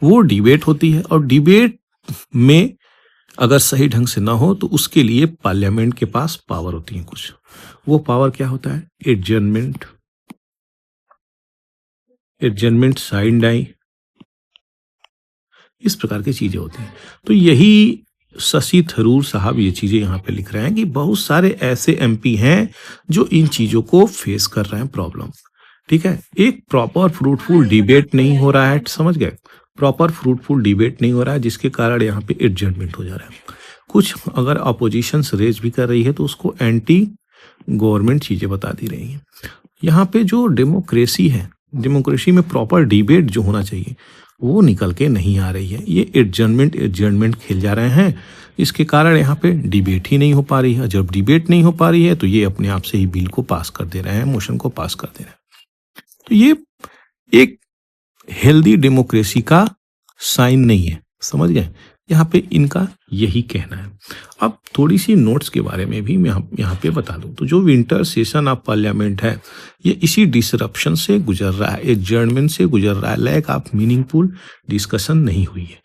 वो डिबेट होती है। और डिबेट में अगर सही ढंग से ना हो तो उसके लिए पार्लियामेंट के पास पावर होती है कुछ। वो पावर क्या होता है? एडजर्नमेंट, एडजर्नमेंट, साइन डाई, इस प्रकार की चीजें होती हैं। तो यही शशि थरूर साहब ये चीजें यहाँ पे लिख रहे हैं कि बहुत सारे ऐसे एमपी हैं जो इन चीजों को फेस कर रहे हैं प्रॉब्लम, ठीक है। एक प्रॉपर फ्रूटफुल डिबेट नहीं हो रहा है, समझ गए, प्रॉपर फ्रूटफुल डिबेट नहीं हो रहा है, जिसके कारण यहाँ पे एडजर्नमेंट हो जा रहा है। कुछ अगर अपोजिशन रेज भी कर रही है तो उसको एंटी गवर्नमेंट चीजें बता दी रही है। यहाँ पे जो डेमोक्रेसी है, डेमोक्रेसी में प्रॉपर डिबेट जो होना चाहिए वो निकल के नहीं आ रही है। ये एडजर्नमेंट खेल जा रहे हैं, इसके कारण यहाँ पे डिबेट ही नहीं हो पा रही है। जब डिबेट नहीं हो पा रही है तो ये अपने आप से ही बिल को पास कर दे रहे हैं, मोशन को पास कर दे रहे हैं। तो ये एक हेल्दी डेमोक्रेसी का साइन नहीं है, समझ गए। यहाँ पे इनका यही कहना है। अब थोड़ी सी नोट्स के बारे में भी मैं यहाँ पे बता दूं तो जो विंटर सेशन ऑफ पार्लियामेंट है ये इसी डिसरप्शन से गुजर रहा है, एडजर्नमेंट से गुजर रहा है, लैक ऑफ मीनिंगफुल डिस्कशन नहीं हुई है।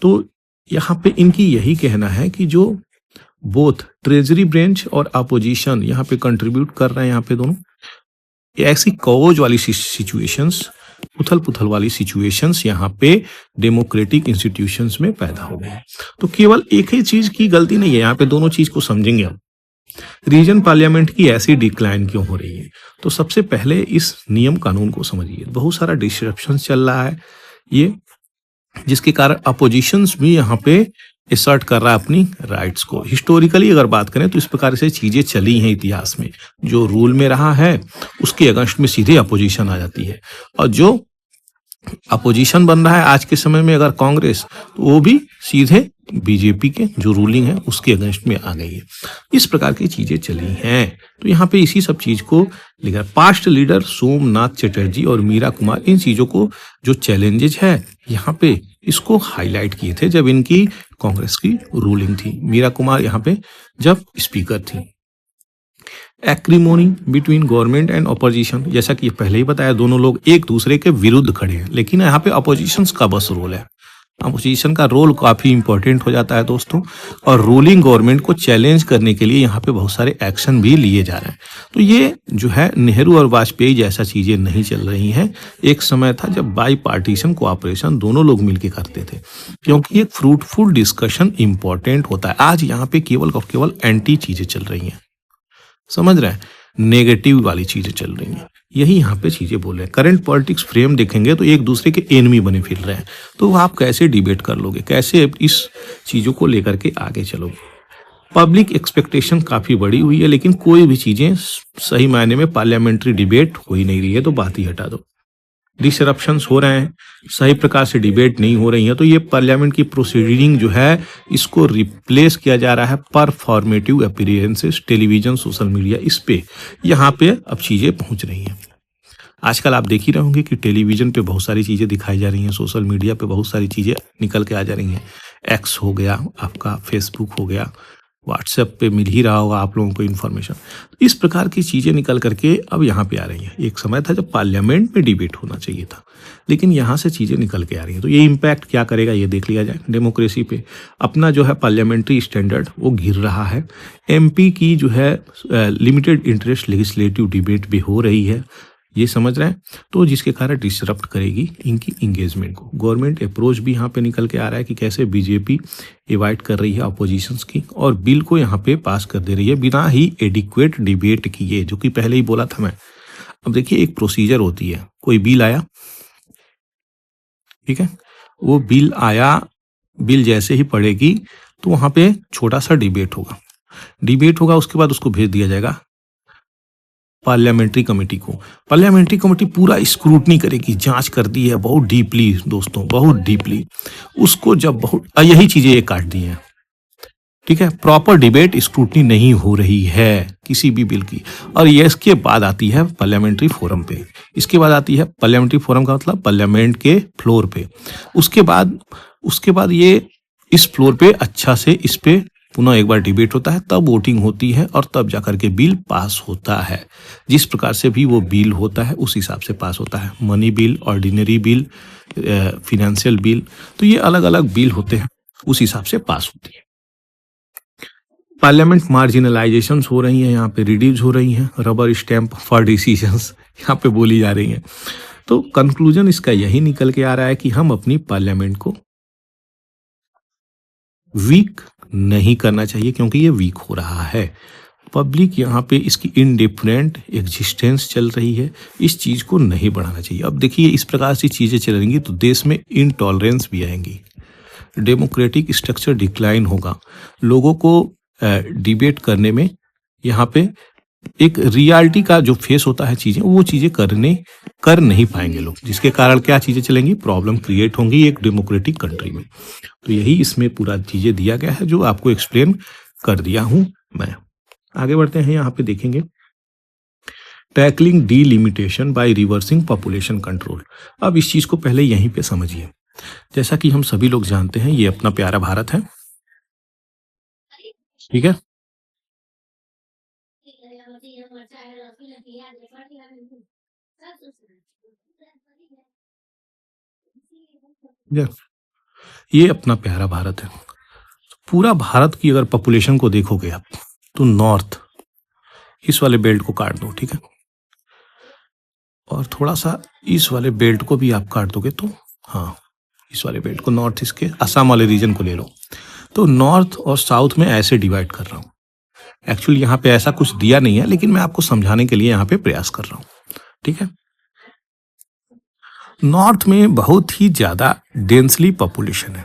तो यहाँ पे इनकी यही कहना है कि जो बोथ ट्रेजरी ब्रांच और अपोजिशन यहाँ पे कंट्रीब्यूट कर रहे हैं, यहाँ पे दोनों ऐसी कॉज वाली सिचुएशंस, उथल पुथल वाली सिचुएशंस यहाँ पे डेमोक्रेटिक इंस्टीट्यूशंस में पैदा हो गए। तो केवल एक ही चीज की गलती नहीं है, यहाँ पे दोनों चीज को समझेंगे हम। रीजन पार्लियामेंट की ऐसी डिक्लाइन क्यों हो रही है? तो सबसे पहले इस नियम कानून को समझिए। बहुत सारा डिस्ट्रप्शन चल रहा है ये, जिसके कारण अपोजिशंस भी यहाँ पे असर्ट कर रहा है अपनी राइट्स को। हिस्टोरिकली अगर बात करें तो इस प्रकार से चीजें चली हैं इतिहास में, जो रूल में रहा है उसके अगेंस्ट में सीधे अपोजिशन आ जाती है, और जो अपोजिशन बन रहा है आज के समय में अगर कांग्रेस, तो वो भी सीधे बीजेपी के जो रूलिंग है उसके अगेंस्ट में आ गई है। इस प्रकार की चीजें चली हैं। तो यहाँ पे इसी सब चीज को लिखा। पास्ट लीडर सोमनाथ चटर्जी और मीरा कुमार इन चीजों को जो चैलेंजेस है यहाँ पे इसको हाईलाइट किए थे जब इनकी कांग्रेस की रूलिंग थी। मीरा कुमार यहाँ पे जब स्पीकर थी। एक्रीमोनी बिटवीन गवर्नमेंट एंड अपोजिशन, जैसा कि पहले ही बताया, दोनों लोग एक दूसरे के विरुद्ध खड़े हैं, लेकिन यहाँ पे अपोजिशन का बस रोल है। अपोजिशन का रोल काफी इंपॉर्टेंट हो जाता है दोस्तों, और रूलिंग गवर्नमेंट को चैलेंज करने के लिए यहाँ पे बहुत सारे एक्शन भी लिए जा रहे हैं। तो ये जो है नेहरू और वाजपेयी जैसा चीजें नहीं चल रही हैं। एक समय था जब बाई पार्टीशन कोऑपरेशन दोनों लोग मिलके करते थे, क्योंकि एक फ्रूटफुल डिस्कशन इंपॉर्टेंट होता है। आज यहाँ पे केवल और केवल एंटी चीजें चल रही हैं, समझ रहे हैं, नेगेटिव वाली चीजें चल रही हैं। यही यहाँ पे चीजें बोल रहे हैं। करंट पॉलिटिक्स फ्रेम देखेंगे तो एक दूसरे के एनिमी बने फिर रहे हैं, तो आप कैसे डिबेट कर लोगे, कैसे इस चीजों को लेकर के आगे चलोगे। पब्लिक एक्सपेक्टेशन काफी बड़ी हुई है, लेकिन कोई भी चीजें सही मायने में पार्लियामेंट्री डिबेट हो ही नहीं रही है, तो बात ही हटा दो। डिसरप्शंस हो रहे हैं, सही प्रकार से डिबेट नहीं हो रही है, तो ये पार्लियामेंट की प्रोसीडिंग जो है इसको रिप्लेस किया जा रहा है performative appearances, television, social media, इस पे यहाँ पे अब चीजें पहुंच रही हैं। आजकल आप देख ही रहे होंगे कि टेलीविजन पे बहुत सारी चीजें दिखाई जा रही हैं, सोशल मीडिया पे बहुत सारी चीजें निकल के आ जा रही हैं। एक्स हो गया आपका, फेसबुक हो गया, व्हाट्सएप पे मिल ही रहा होगा आप लोगों को इन्फॉर्मेशन। इस प्रकार की चीजें निकल करके अब यहाँ पे आ रही हैं। एक समय था जब पार्लियामेंट में डिबेट होना चाहिए था, लेकिन यहाँ से चीजें निकल के आ रही हैं। तो ये इम्पैक्ट क्या करेगा ये देख लिया जाए डेमोक्रेसी पे। अपना जो है पार्लियामेंट्री स्टैंडर्ड वो गिर रहा है। एमपी की जो है लिमिटेड इंटरेस्ट लेजिस्लेटिव डिबेट भी हो रही है, ये समझ रहे हैं, तो जिसके कारण डिसरप्ट करेगी इनकी इंगेजमेंट को। गवर्नमेंट अप्रोच भी यहाँ पे निकल के आ रहा है कि कैसे बीजेपी एवॉइड कर रही है अपोजिशंस की और बिल को यहाँ पे पास कर दे रही है बिना ही एडिक्वेट डिबेट किए, जो कि पहले ही बोला था मैं। अब देखिए एक प्रोसीजर होती है, कोई बिल आया, ठीक है, वो बिल आया, बिल जैसे ही पड़ेगी तो वहां पे छोटा सा डिबेट होगा, उसके बाद उसको भेज दिया जाएगा पार्लियामेंट्री कमेटी को। पार्लियामेंट्री कमेटी पूरा स्क्रूटनी करेगी, जांच कर दी है बहुत डीपली दोस्तों, बहुत डीपली। उसको जब यही चीजें ये काट दी हैं, ठीक है, प्रॉपर डिबेट स्क्रूटनी नहीं हो रही है किसी भी बिल की। और ये इसके बाद आती है पार्लियामेंट्री फोरम पे, इसके बाद आती है पार्लियामेंट्री फोरम का मतलब पार्लियामेंट के फ्लोर पे। उसके बाद ये इस फ्लोर पे अच्छा से इस पे पुनः एक बार डिबेट होता है, तब वोटिंग होती है और तब जाकर के बिल पास होता है। जिस प्रकार से भी वो बिल होता है उस हिसाब से पास होता है। Money bill, ordinary bill, financial bill, तो ये अलग अलग बिल होते हैं, उस हिसाब से पास होती है। पार्लियामेंट मार्जिनलाइजेशन हो रही है, यहाँ पे रिड्यूस हो रही हैं, रबर स्टैंप फॉर डिसीजंस यहाँ पे बोली जा रही हैं। तो कंक्लूजन इसका यही निकल के आ रहा है कि हम अपनी पार्लियामेंट को वीक नहीं करना चाहिए, क्योंकि ये वीक हो रहा है। पब्लिक यहाँ पे इसकी इनडिफरेंट एग्जिस्टेंस चल रही है, इस चीज को नहीं बढ़ाना चाहिए। अब देखिए इस प्रकार से चीजें चलेंगी तो देश में इनटॉलरेंस भी आएंगी, डेमोक्रेटिक स्ट्रक्चर डिक्लाइन होगा, लोगों को डिबेट करने में यहाँ पे एक रियलिटी का जो फेस होता है चीजें, वो चीजें कर नहीं पाएंगे लोग, जिसके कारण क्या चीजें चलेंगी, प्रॉब्लम क्रिएट होंगी एक डेमोक्रेटिक कंट्री में। तो यही इसमें पूरा चीजें दिया गया है जो आपको एक्सप्लेन कर दिया हूं मैं। आगे बढ़ते हैं, यहाँ पे देखेंगे tackling delimitation by reversing population control. अब इस चीज को पहले यहीं पे समझिए। जैसा कि हम सभी लोग जानते हैं ये अपना प्यारा भारत है, ठीक है, ये अपना प्यारा भारत है। पूरा भारत की अगर पॉपुलेशन को देखोगे आप तो नॉर्थ इस वाले बेल्ट को काट दो, ठीक है, और थोड़ा सा इस वाले बेल्ट को भी आप काट दोगे तो हाँ, इस वाले बेल्ट को, नॉर्थ ईस्ट के असम वाले रीजन को ले लो, तो नॉर्थ और साउथ में ऐसे डिवाइड कर रहा हूँ। एक्चुअली यहाँ पे ऐसा कुछ दिया नहीं है, लेकिन मैं आपको समझाने के लिए यहाँ पे प्रयास कर रहा हूँ, ठीक है। नॉर्थ में बहुत ही ज्यादा डेंसली पॉपुलेशन है।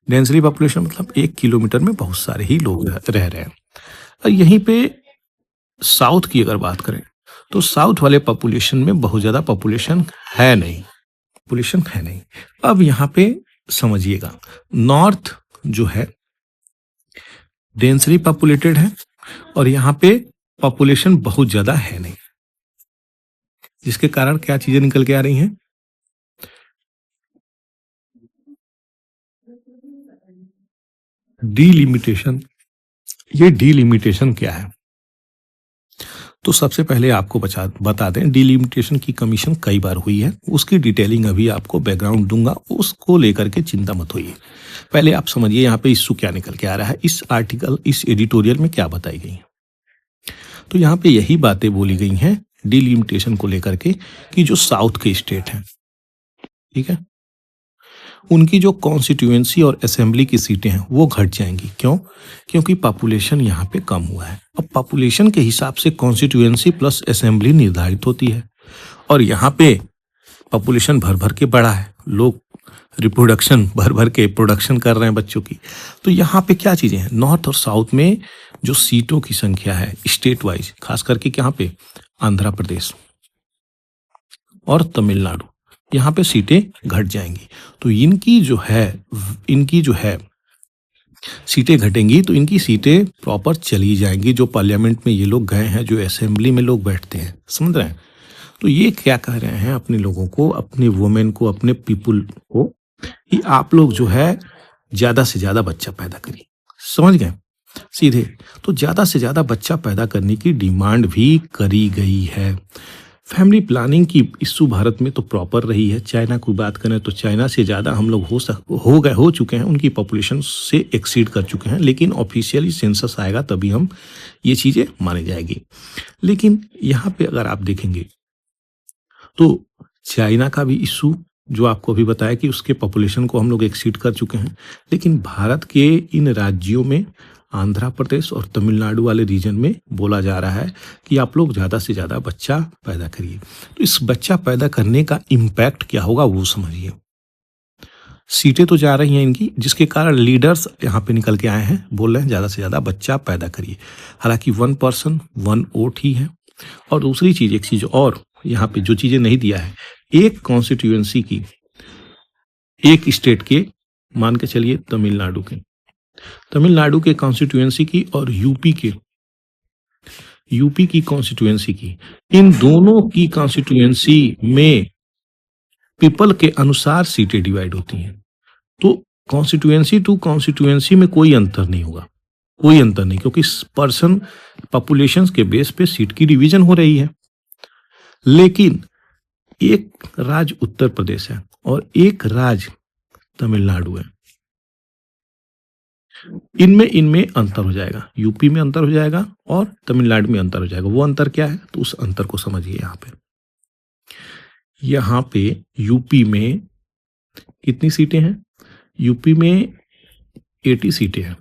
डेंसली पॉपुलेशन मतलब 1 किलोमीटर में बहुत सारे ही लोग रह रहे हैं। और यहीं पे साउथ की अगर बात करें तो साउथ वाले पॉपुलेशन में बहुत ज्यादा पॉपुलेशन है नहीं। अब यहाँ पे समझिएगा, नॉर्थ जो है डेंसली पॉपुलेटेड है और यहाँ पे पॉपुलेशन बहुत ज्यादा है नहीं, जिसके कारण क्या चीजें निकल के आ रही हैं, डीलिमिटेशन। ये डीलिमिटेशन क्या है, तो सबसे पहले आपको बता दें, डीलिमिटेशन की कमीशन कई बार हुई है, उसकी डिटेलिंग अभी आपको बैकग्राउंड दूंगा, उसको लेकर के चिंता मत होइए। पहले आप समझिए यहाँ पे इश्यू क्या निकल के आ रहा है, इस आर्टिकल, इस एडिटोरियल में क्या बताई गई है। तो यहाँ पे यही बातें बोली गई हैं डीलिमिटेशन को लेकर के कि जो साउथ के स्टेट हैं, ठीक है, उनकी जो कॉन्स्टिट्यूएंसी और असेंबली की सीटें हैं वो घट जाएंगी। क्यों? क्योंकि पॉपुलेशन यहाँ पे कम हुआ है। अब पॉपुलेशन के हिसाब से कॉन्स्टिट्यूएंसी प्लस असेंबली निर्धारित होती है, और यहाँ पे पॉपुलेशन भर भर के बढ़ा है, लोग रिप्रोडक्शन भर भर के प्रोडक्शन कर रहे हैं बच्चों की। तो यहाँ पे क्या चीज़ें हैं, नॉर्थ और साउथ में जो सीटों की संख्या है स्टेट वाइज, खास करके यहाँ पे आंध्र प्रदेश और तमिलनाडु, यहाँ पे सीटें घट जाएंगी। तो इनकी जो है सीटें घटेंगी तो इनकी सीटें प्रॉपर चली जाएंगी, जो पार्लियामेंट में ये लोग गए हैं, जो असेंबली में लोग बैठते हैं, समझ रहे हैं। तो ये क्या कह रहे हैं अपने लोगों को, अपने वुमेन को, अपने पीपुल को, कि आप लोग जो है ज्यादा से ज्यादा बच्चा पैदा करिए, समझ गए सीधे। तो ज्यादा से ज्यादा बच्चा पैदा करने की डिमांड भी करी गई है। फैमिली प्लानिंग की इशू भारत में तो प्रॉपर रही है। चाइना की बात करें तो चाइना से ज़्यादा हम लोग हो चुके हैं, उनकी पॉपुलेशन से एक्सीड कर चुके हैं, लेकिन ऑफिशियली सेंसस आएगा तभी हम ये चीज़ें मानी जाएगी। लेकिन यहाँ पे अगर आप देखेंगे तो चाइना का भी इशू जो आपको अभी बताया कि उसके पॉपुलेशन को हम लोग एक्सीड कर चुके हैं, लेकिन भारत के इन राज्यों में आंध्र प्रदेश और तमिलनाडु वाले रीजन में बोला जा रहा है कि आप लोग ज़्यादा से ज़्यादा बच्चा पैदा करिए। तो इस बच्चा पैदा करने का इम्पैक्ट क्या होगा वो समझिए। सीटें तो जा रही हैं इनकी, जिसके कारण लीडर्स यहाँ पे निकल के आए हैं, बोल रहे हैं ज़्यादा से ज़्यादा बच्चा पैदा करिए। हालांकि 1 पर्सन 1 वोट ही है। और दूसरी चीज़, एक चीज़ और यहाँ पे जो चीज़ें नहीं दिया है, एक कॉन्स्टिट्यूएंसी की, एक स्टेट के, मान के चलिए तमिलनाडु के कॉन्स्टिट्यूएंसी की और यूपी की कॉन्स्टिट्यूएंसी की, इन दोनों की कॉन्स्टिट्यूएंसी में पीपल के अनुसार सीटें डिवाइड होती हैं। तो कॉन्स्टिट्यूएंसी टू कॉन्स्टिट्यूएंसी में कोई अंतर नहीं होगा, कोई अंतर नहीं, क्योंकि पर्सन पॉपुलेशन के बेस पे सीट की डिवीजन हो रही है। लेकिन एक राज्य उत्तर प्रदेश है और एक राज्य तमिलनाडु है, इनमें अंतर हो जाएगा, यूपी में अंतर हो जाएगा और तमिलनाडु में अंतर हो जाएगा। वो अंतर क्या है, तो उस अंतर को समझिए। यहाँ पे यूपी में कितनी सीटें हैं, यूपी में 80 सीटें हैं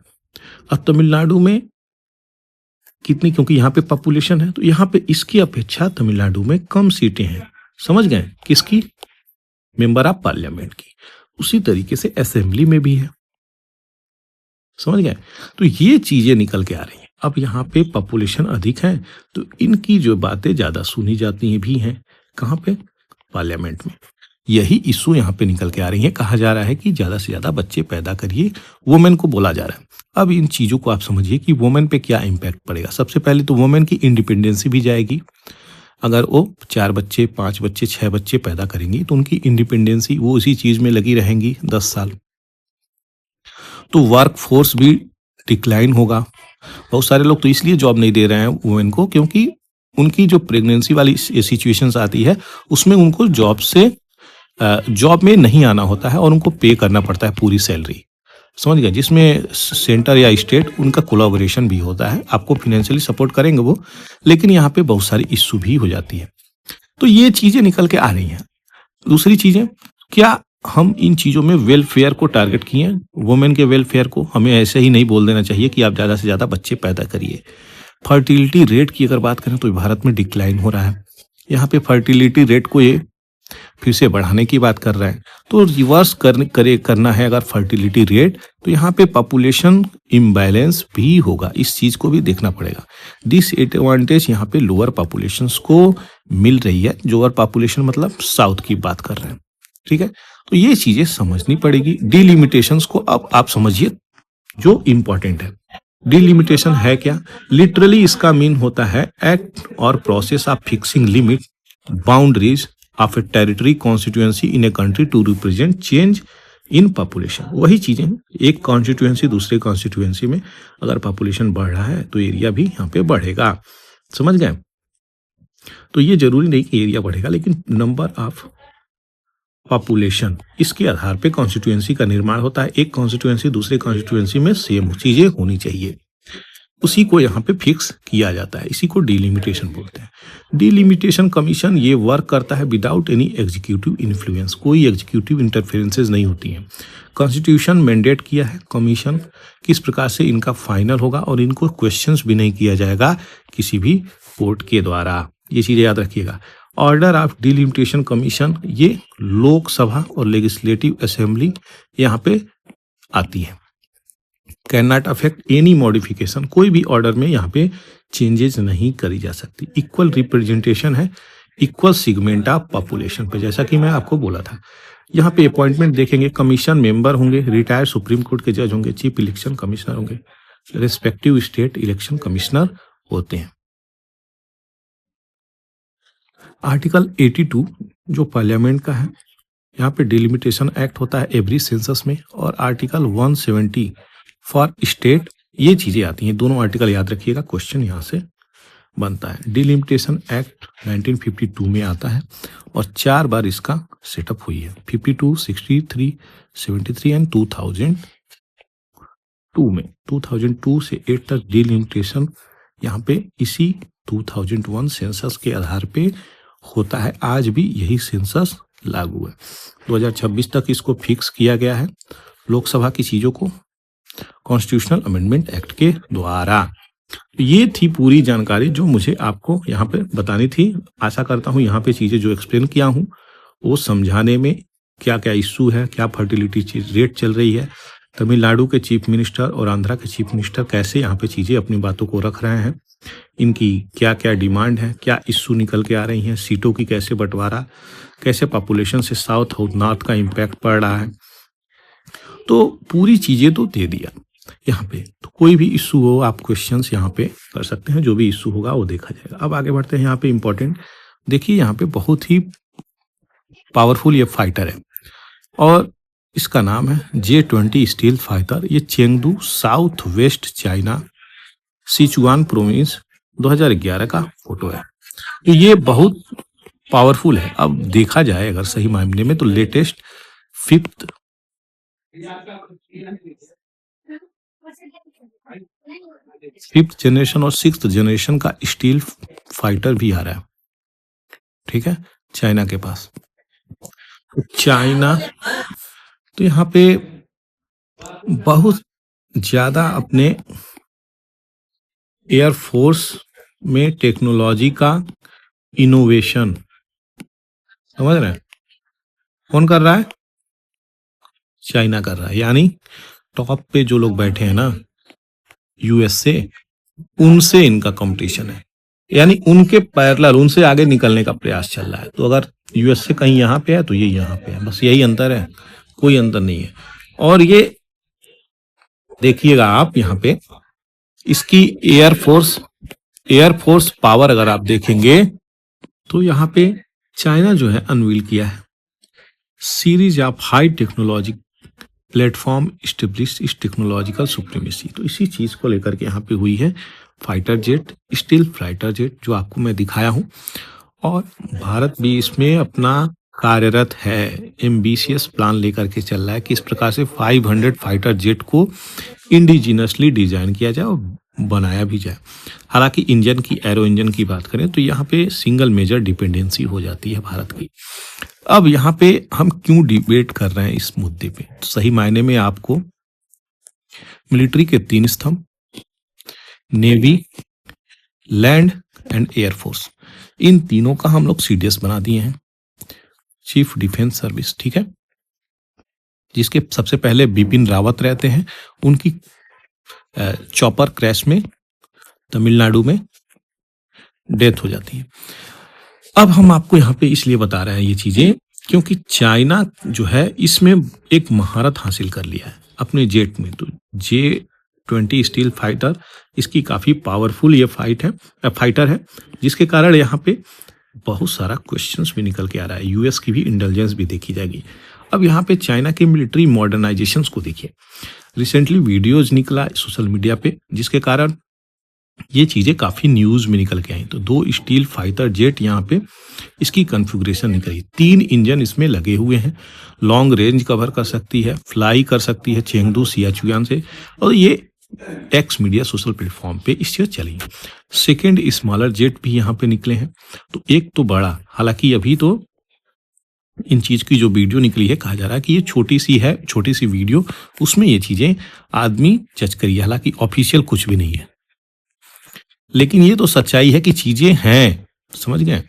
और तमिलनाडु में कितनी, क्योंकि यहाँ पे पॉपुलेशन है तो यहाँ पे इसकी अपेक्षा तमिलनाडु में कम सीटें हैं। समझ गए, किसकी, मेंबर ऑफ पार्लियामेंट की। उसी तरीके से असेंबली में भी है, समझ गए। तो ये चीजें निकल के आ रही हैं। अब यहाँ पे पॉपुलेशन अधिक है तो इनकी जो बातें ज्यादा सुनी जाती हैं भी हैं, कहाँ पे, पार्लियामेंट में। यही इशू यहाँ पे निकल के आ रही है। कहा जा रहा है कि ज्यादा से ज्यादा बच्चे पैदा करिए, वुमेन को बोला जा रहा है। अब इन चीजों को आप समझिए कि वुमेन पे क्या इम्पैक्ट पड़ेगा। सबसे पहले तो वुमेन की इंडिपेंडेंसी भी जाएगी। अगर वो 4 बच्चे 5 बच्चे 6 बच्चे पैदा करेंगी तो उनकी इंडिपेंडेंसी, वो इसी चीज में लगी रहेंगी 10 साल। तो वर्क फोर्स भी डिक्लाइन होगा। बहुत सारे लोग तो इसलिए जॉब नहीं दे रहे हैं वुमेन को, क्योंकि उनकी जो प्रेगनेंसी वाली सिचुएशंस आती है उसमें उनको जॉब में नहीं आना होता है और उनको पे करना पड़ता है पूरी सैलरी, समझ गए, जिसमें सेंटर या स्टेट उनका कोलैबोरेशन भी होता है, आपको फाइनेंशियली सपोर्ट करेंगे वो, लेकिन यहाँ पे बहुत सारी इश्यू भी हो जाती है। तो ये चीजें निकल के आ रही हैं। दूसरी चीजें, क्या हम इन चीजों में वेलफेयर को टारगेट किए, वुमेन के वेलफेयर को हमें ऐसे ही नहीं बोल देना चाहिए कि आप ज्यादा से ज्यादा बच्चे पैदा करिए। फर्टिलिटी रेट की अगर बात करें तो भारत में डिक्लाइन हो रहा है। यहाँ पे फर्टिलिटी रेट को ये फिर से बढ़ाने की बात कर रहे हैं, तो रिवर्स करना है अगर फर्टिलिटी रेट, तो यहाँ पे पॉपुलेशन इम्बैलेंस भी होगा। इस चीज को भी देखना पड़ेगा। डिसएडवांटेज यहाँ पे लोअर पॉपुलेशन को मिल रही है। लोअर पॉपुलेशन मतलब साउथ की बात कर रहे हैं, ठीक है। तो ये चीजें समझनी पड़ेगी। डिलिमिटेशंस को अब आप समझिए जो इंपॉर्टेंट है। डिलिमिटेशन है क्या, लिटरली इसका मीन होता है एक्ट और process of fixing limit boundaries of a territory constituency in a country to represent change in population. वही चीजें, एक कॉन्स्टिट्यूएंसी दूसरे कॉन्स्टिट्यूएंसी में अगर पॉपुलेशन बढ़ रहा है तो एरिया भी यहाँ पे बढ़ेगा, समझ गए। तो ये जरूरी नहीं कि एरिया बढ़ेगा, लेकिन नंबर ऑफ पॉपुलेशन, इसके आधार पे कॉन्स्टिट्यूएंसी का निर्माण होता है। एक कॉन्स्टिट्यूएंसी दूसरे कॉन्स्टिट्यूएंसी में सेम चीजें होनी चाहिए, उसी को यहाँ पे फिक्स किया जाता है। इसी को डिलिमिटेशन बोलते हैं। डिलिमिटेशन कमीशन ये वर्क करता है विदाउट एनी एग्जीक्यूटिव इन्फ्लुएंस, कोई एग्जीक्यूटिव इंटरफेरेंसेज नहीं होती हैं। कॉन्स्टिट्यूशन मैंडेट किया है कमीशन किस प्रकार से इनका फाइनल होगा, और इनको क्वेश्चंस भी नहीं किया जाएगा किसी भी कोर्ट के द्वारा, ये चीजें याद रखिएगा। ऑर्डर ऑफ डिलिमिटेशन कमीशन, ये लोकसभा और लेजिस्लेटिव असेंबली यहाँ पे आती है। Can not affect any modification, कोई भी ऑर्डर में यहाँ पे चेंजेस नहीं करी जा सकती। इक्वल रिप्रेजेंटेशन है इक्वल सेगमेंट ऑफ पॉपुलेशन पे, जैसा कि मैं आपको बोला था। यहाँ पे अपॉइंटमेंट देखेंगे, कमीशन मेंबर होंगे, रिटायर्ड सुप्रीम कोर्ट के जज होंगे, चीफ इलेक्शन कमिश्नर होंगे, रेस्पेक्टिव स्टेट इलेक्शन कमिश्नर होते हैं। आर्टिकल 82 जो पार्लियामेंट का है, यहाँ पे डिलिमिटेशन एक्ट होता है एवरी सेंसस में, और आर्टिकल 170 फॉर स्टेट, ये चीजें आती हैं। दोनों आर्टिकल याद रखिएगा, क्वेश्चन यहाँ से बनता है। डिलिमिटेशन एक्ट 1952 में आता है और 4 बार इसका सेटअप हुई है, 52, 63, 73 एंड 2002 में। 2002 से 8 तक डिलिमिटेशन यहाँ पे इसी 2001 सेंसस के आधार पे होता है। आज भी यही सेंसस लागू है। 2026 तक इसको फिक्स किया गया है लोकसभा की चीजों को कॉन्स्टिट्यूशनल अमेंडमेंट एक्ट के द्वारा। ये थी पूरी जानकारी जो मुझे आपको यहाँ पे बतानी थी। आशा करता हूँ यहाँ पे चीजें जो एक्सप्लेन किया हूँ वो समझाने में क्या क्या इश्यू है, क्या फर्टिलिटी रेट चल रही है, तमिलनाडु के चीफ मिनिस्टर और आंध्रा के चीफ मिनिस्टर कैसे यहाँ पे चीजें अपनी बातों को रख रहे हैं, इनकी क्या क्या डिमांड है, क्या इश्यू निकल के आ रही हैं, सीटों की कैसे बंटवारा, कैसे पॉपुलेशन से साउथ और नॉर्थ का इम्पैक्ट पड़ रहा है। तो पूरी चीजें तो दे दिया यहाँ पे। तो कोई भी इशू हो आप क्वेश्चंस यहाँ पे कर सकते हैं, जो भी इशू होगा वो देखा जाएगा। अब आगे बढ़ते हैं। यहाँ पे इंपॉर्टेंट देखिए, यहाँ पे बहुत ही पावरफुल ये फाइटर है और इसका नाम है J-20 स्टील फाइटर। ये Chengdu south west China Sichuan province 2011 का फोटो है। तो ये बहुत पावरफुल है। अब देखा जाए अगर सही मायने में तो लेटेस्ट 5th जनरेशन और 6th जनरेशन का स्टील फाइटर भी आ रहा है, ठीक है, चाइना के पास। चाइना तो यहाँ पे बहुत ज्यादा अपने एयरफोर्स में टेक्नोलॉजी का इनोवेशन, समझ रहे हैं, कौन कर रहा है? चाइना कर रहा है। यानी टॉप पे जो लोग बैठे हैं ना यूएसए, उनसे इनका कंपटीशन है, यानी उनके पैरेलल, उनसे आगे निकलने का प्रयास चल रहा है। तो अगर यूएसए कहीं यहाँ पे है तो ये यहाँ पे है, बस यही अंतर है, कोई अंतर नहीं है। और ये देखिएगा आप यहाँ पे इसकी एयरफोर्स पावर अगर आप देखेंगे तो यहाँ पे चाइना जो है अनवील किया है series of high technology platform establish इस टेक्नोलॉजिकल सुप्रीमेसी। तो इसी चीज को लेकर के यहाँ पे हुई है fighter jet, steel fighter jet, जो आपको मैं दिखाया हूँ। और भारत भी इसमें अपना कार्यरत है, एम्बिशियस प्लान लेकर के चल रहा है कि इस प्रकार से 500 फाइटर जेट को इंडिजिनसली डिजाइन किया जाए और बनाया भी जाए। हालांकि इंजन की, एरो इंजन की बात करें तो यहाँ पे सिंगल मेजर डिपेंडेंसी हो जाती है भारत की। अब यहाँ पे हम क्यों डिबेट कर रहे हैं इस मुद्दे पे? तो सही मायने में आपको मिलिट्री के 3 स्तंभ, नेवी, लैंड एंड एयरफोर्स, इन तीनों का हम लोग सीडीएस बना दिए हैं, चीफ डिफेंस सर्विस, ठीक है, जिसके सबसे पहले बिपिन रावत रहते हैं। उनकी चॉपर क्रैश में तमिलनाडु में डेथ हो जाती है। अब हम आपको यहाँ पे इसलिए बता रहे हैं ये चीजें क्योंकि चाइना जो है इसमें एक महारत हासिल कर लिया है अपने जेट में। तो J-20 स्टील फाइटर, इसकी काफी पावरफुल ये फाइटर है, जिसके कारण यहाँ पे बहुत सारा क्वेश्चंस भी निकल के आ रहा है। यूएस की भी इंटेलिजेंस भी देखी जाएगी। अब यहाँ पे चाइना के मिलिट्री मॉडर्नाइजेशंस को देखिए। रिसेंटली वीडियोज निकला सोशल मीडिया पे, जिसके कारण ये चीजें काफी न्यूज में निकल के आई। तो 2 स्टील फाइटर जेट यहाँ पे इसकी कॉन्फ़िगरेशन निकली। 3 इंजन इसमें लगे हुए हैं, लॉन्ग रेंज कवर कर सकती है, फ्लाई कर सकती है चेंगडू सियाचुआन से, और ये एक्स मीडिया सोशल प्लेटफॉर्म पे इससे चली। सेकेंड स्मॉलर जेट भी यहाँ पे निकले हैं। तो एक तो बड़ा, हालांकि अभी तो इन चीज की जो वीडियो निकली है, कहा जा रहा है कि ये छोटी सी है, छोटी सी वीडियो, उसमें ये चीजें आदमी जज करिए, हालांकि ऑफिशियल कुछ भी नहीं है। लेकिन ये तो सच्चाई है कि चीजें हैं, समझ गए।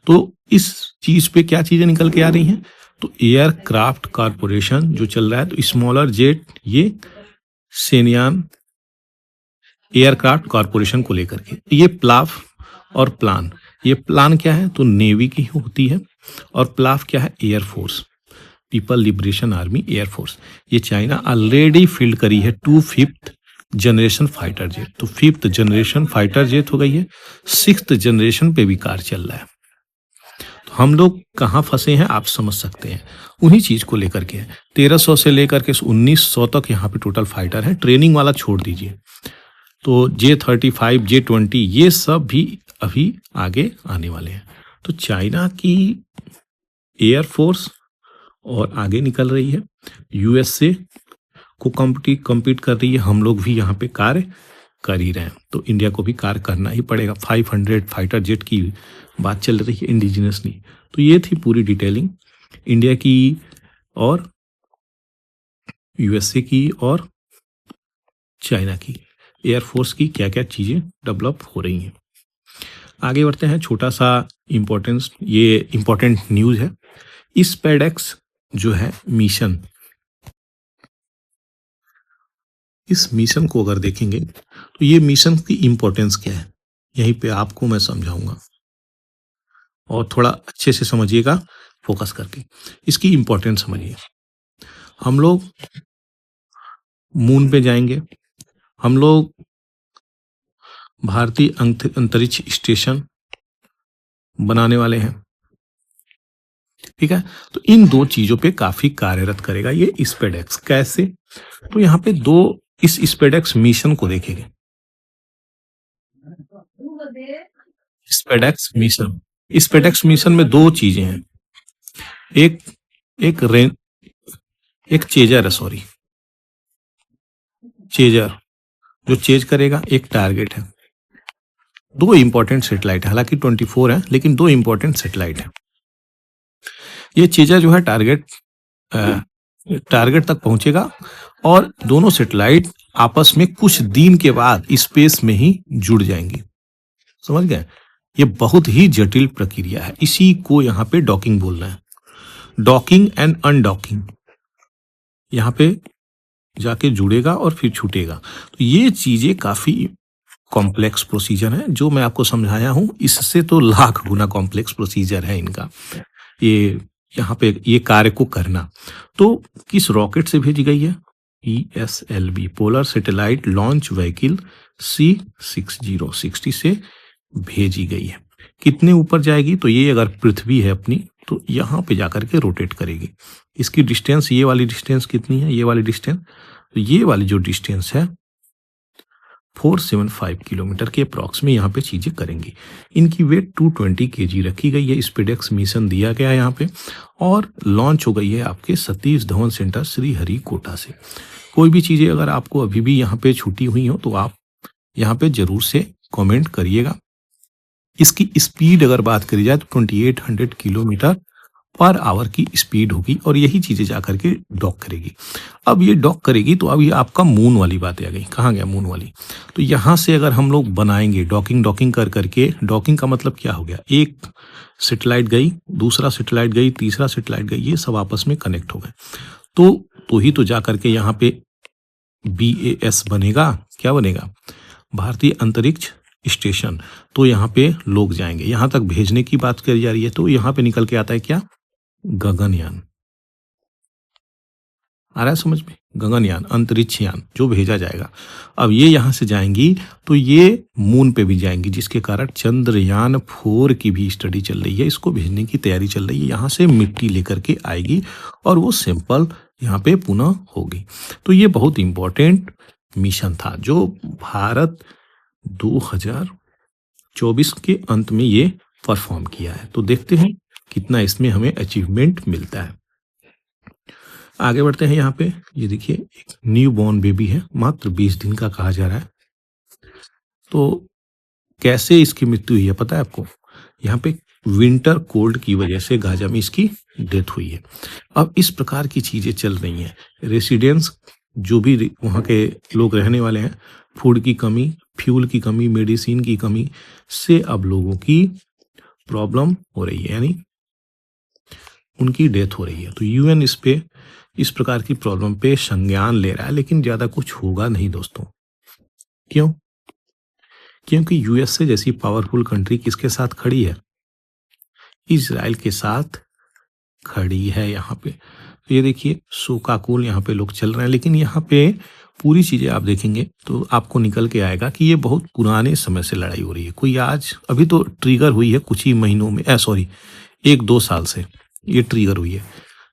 तो इस चीज पे क्या चीजें निकल के आ रही हैं? तो एयरक्राफ्ट कारपोरेशन जो चल रहा है, तो स्मॉलर जेट, ये सेनयान एयरक्राफ्ट कॉरपोरेशन को लेकर के, ये प्लाफ और प्लान, ये प्लान क्या है? तो नेवी की होती है, और प्लाफ क्या है? Air force, people liberation army air force. ये चाइना ऑलरेडी फील्ड करी है 5th जनरेशन फाइटर जेट। तो 5th जनरेशन फाइटर जेट हो गई है, 6th जनरेशन पे भी कार चल रहा है। तो हम लोग कहाँ फंसे हैं आप समझ सकते हैं, उन्हीं चीज को लेकर के। 1300 से लेकर के 1900 तक यहाँ पे टोटल फाइटर है, ट्रेनिंग वाला छोड़ दीजिए। तो J-35, J-20 ये सब भी अभी आगे आने वाले हैं। तो चाइना की एयरफोर्स और आगे निकल रही है, यूएसए को compete कर रही है, हम लोग भी यहाँ पे कार्य कर ही रहे हैं। तो इंडिया को भी कार्य करना ही पड़ेगा। 500 फाइटर जेट की बात चल रही है इंडिजिनसली। तो ये थी पूरी डिटेलिंग इंडिया की और यूएसए की और चाइना की एयरफोर्स की, क्या क्या चीजें डेवलप हो रही हैं। आगे बढ़ते हैं। छोटा सा ये इंपॉर्टेंट न्यूज है। स्पेडेक्स जो है मिशन, इस मिशन को अगर देखेंगे तो ये मिशन की इंपॉर्टेंस क्या है, यहीं पे आपको मैं समझाऊंगा, और थोड़ा अच्छे से समझिएगा फोकस करके। इसकी इंपॉर्टेंस समझिए। हम लोग मून पे जाएंगे, हम लोग भारतीय अंतरिक्ष स्टेशन बनाने वाले हैं, ठीक है। तो इन दो चीजों पे काफी कार्यरत करेगा ये स्पेडेक्स। कैसे? तो यहाँ पे दो इस स्पेडेक्स मिशन को देखेंगे। स्पेडेक्स मिशन में दो चीजें हैं, एक एक चेजर है, सॉरी चेजर जो चेज करेगा, एक टारगेट है। दो इंपॉर्टेंट सेटेलाइट है, हालांकि 24 है लेकिन दो इंपॉर्टेंट सेटेलाइट है। ये चेजर जो है टारगेट तक पहुंचेगा, और दोनों सेटेलाइट आपस में कुछ दिन के बाद स्पेस में ही जुड़ जाएंगी। समझ गए? ये बहुत ही जटिल प्रक्रिया है, इसी को यहाँ पे डॉकिंग बोल रहे हैं। डॉकिंग एंड अनडॉकिंग, यहाँ पे जाके जुड़ेगा और फिर छूटेगा। तो ये चीजें काफी कॉम्प्लेक्स प्रोसीजर है जो मैं आपको समझाया हूं, इससे तो लाख गुना कॉम्प्लेक्स प्रोसीजर है इनका, ये यहाँ पे ये कार्य को करना। तो किस रॉकेट से भेजी गई है? PSLV, polar satellite launch vehicle C60 से भेजी गई है। कितने ऊपर जाएगी? तो ये अगर पृथ्वी है अपनी, तो यहाँ पे जाकर के रोटेट करेगी। इसकी डिस्टेंस, ये वाली डिस्टेंस कितनी है? ये वाली डिस्टेंस, तो ये वाली जो डिस्टेंस है 475 किलोमीटर के अप्रॉक्स में यहाँ पे चीजें करेंगी। इनकी वेट 220 kg रखी गई है। स्पेडेक्स मिशन दिया गया है यहाँ पे, और लॉन्च हो गई है आपके सतीश धवन सेंटर श्रीहरिकोटा से। कोई भी चीजें अगर आपको अभी भी यहाँ पे छूटी हुई हो तो आप यहाँ पे जरूर से कमेंट करिएगा। इसकी स्पीड अगर बात करी जाए तो 2800 किलोमीटर पर आवर की स्पीड होगी, और यही चीजें जाकर के डॉक करेगी। अब ये डॉक करेगी तो अब ये आपका मून वाली बात आ गई। कहाँ गया मून वाली? तो यहाँ से अगर हम लोग बनाएंगे डॉकिंग कर करके, डॉकिंग का मतलब क्या हो गया? एक सैटेलाइट गई, दूसरा सैटेलाइट गई, तीसरा सैटेलाइट गई, ये सब आपस में कनेक्ट हो गए। तो ही तो जा करके यहाँ पे BAS बनेगा। क्या बनेगा? भारतीय अंतरिक्ष स्टेशन। तो यहाँ पे लोग जाएंगे, यहाँ तक भेजने की बात करी जा रही है। तो यहाँ पे निकल के आता है क्या? गगनयान। आ रहा है समझ में? गगनयान, अंतरिक्ष यान जो भेजा जाएगा। अब ये यहाँ से जाएंगी तो ये मून पे भी जाएंगी, जिसके कारण चंद्रयान 4 की भी स्टडी चल रही है, इसको भेजने की तैयारी चल रही है। यहाँ से मिट्टी लेकर के आएगी और वो सैंपल यहाँ पे पुनः होगी। तो ये बहुत इंपॉर्टेंट मिशन था जो भारत 2024 के अंत में ये परफॉर्म किया है। तो देखते हैं कितना इसमें हमें अचीवमेंट मिलता है। आगे बढ़ते हैं। यहाँ पे ये देखिए, एक न्यू बॉर्न बेबी है, मात्र 20 दिन का कहा जा रहा है। तो कैसे इसकी मृत्यु हुई है पता है आपको? यहाँ पे विंटर कोल्ड की वजह से गाजा में इसकी डेथ हुई है। अब इस प्रकार की चीजें चल रही हैं। रेसिडेंस जो भी वहाँ के लोग रहने वाले हैं, फूड की कमी, फ्यूल की कमी, मेडिसिन की कमी से अब लोगों की प्रॉब्लम हो रही है, यानी उनकी डेथ हो रही है। तो यूएन इस पे, इस प्रकार की प्रॉब्लम पे संज्ञान ले रहा है, लेकिन ज्यादा कुछ होगा नहीं दोस्तों। क्यों? क्योंकि यूएसए जैसी पावरफुल कंट्री किसके साथ खड़ी है? इजराइल के साथ खड़ी है यहाँ पे। तो ये देखिए शोकाकुल यहाँ पे लोग चल रहे हैं, लेकिन यहाँ पे पूरी चीजें आप देखेंगे तो आपको निकल के आएगा कि ये बहुत पुराने समय से लड़ाई हो रही है। कोई आज अभी तो ट्रिगर हुई है कुछ ही महीनों में, सॉरी 1-2 साल से ये ट्रिगर हुई है।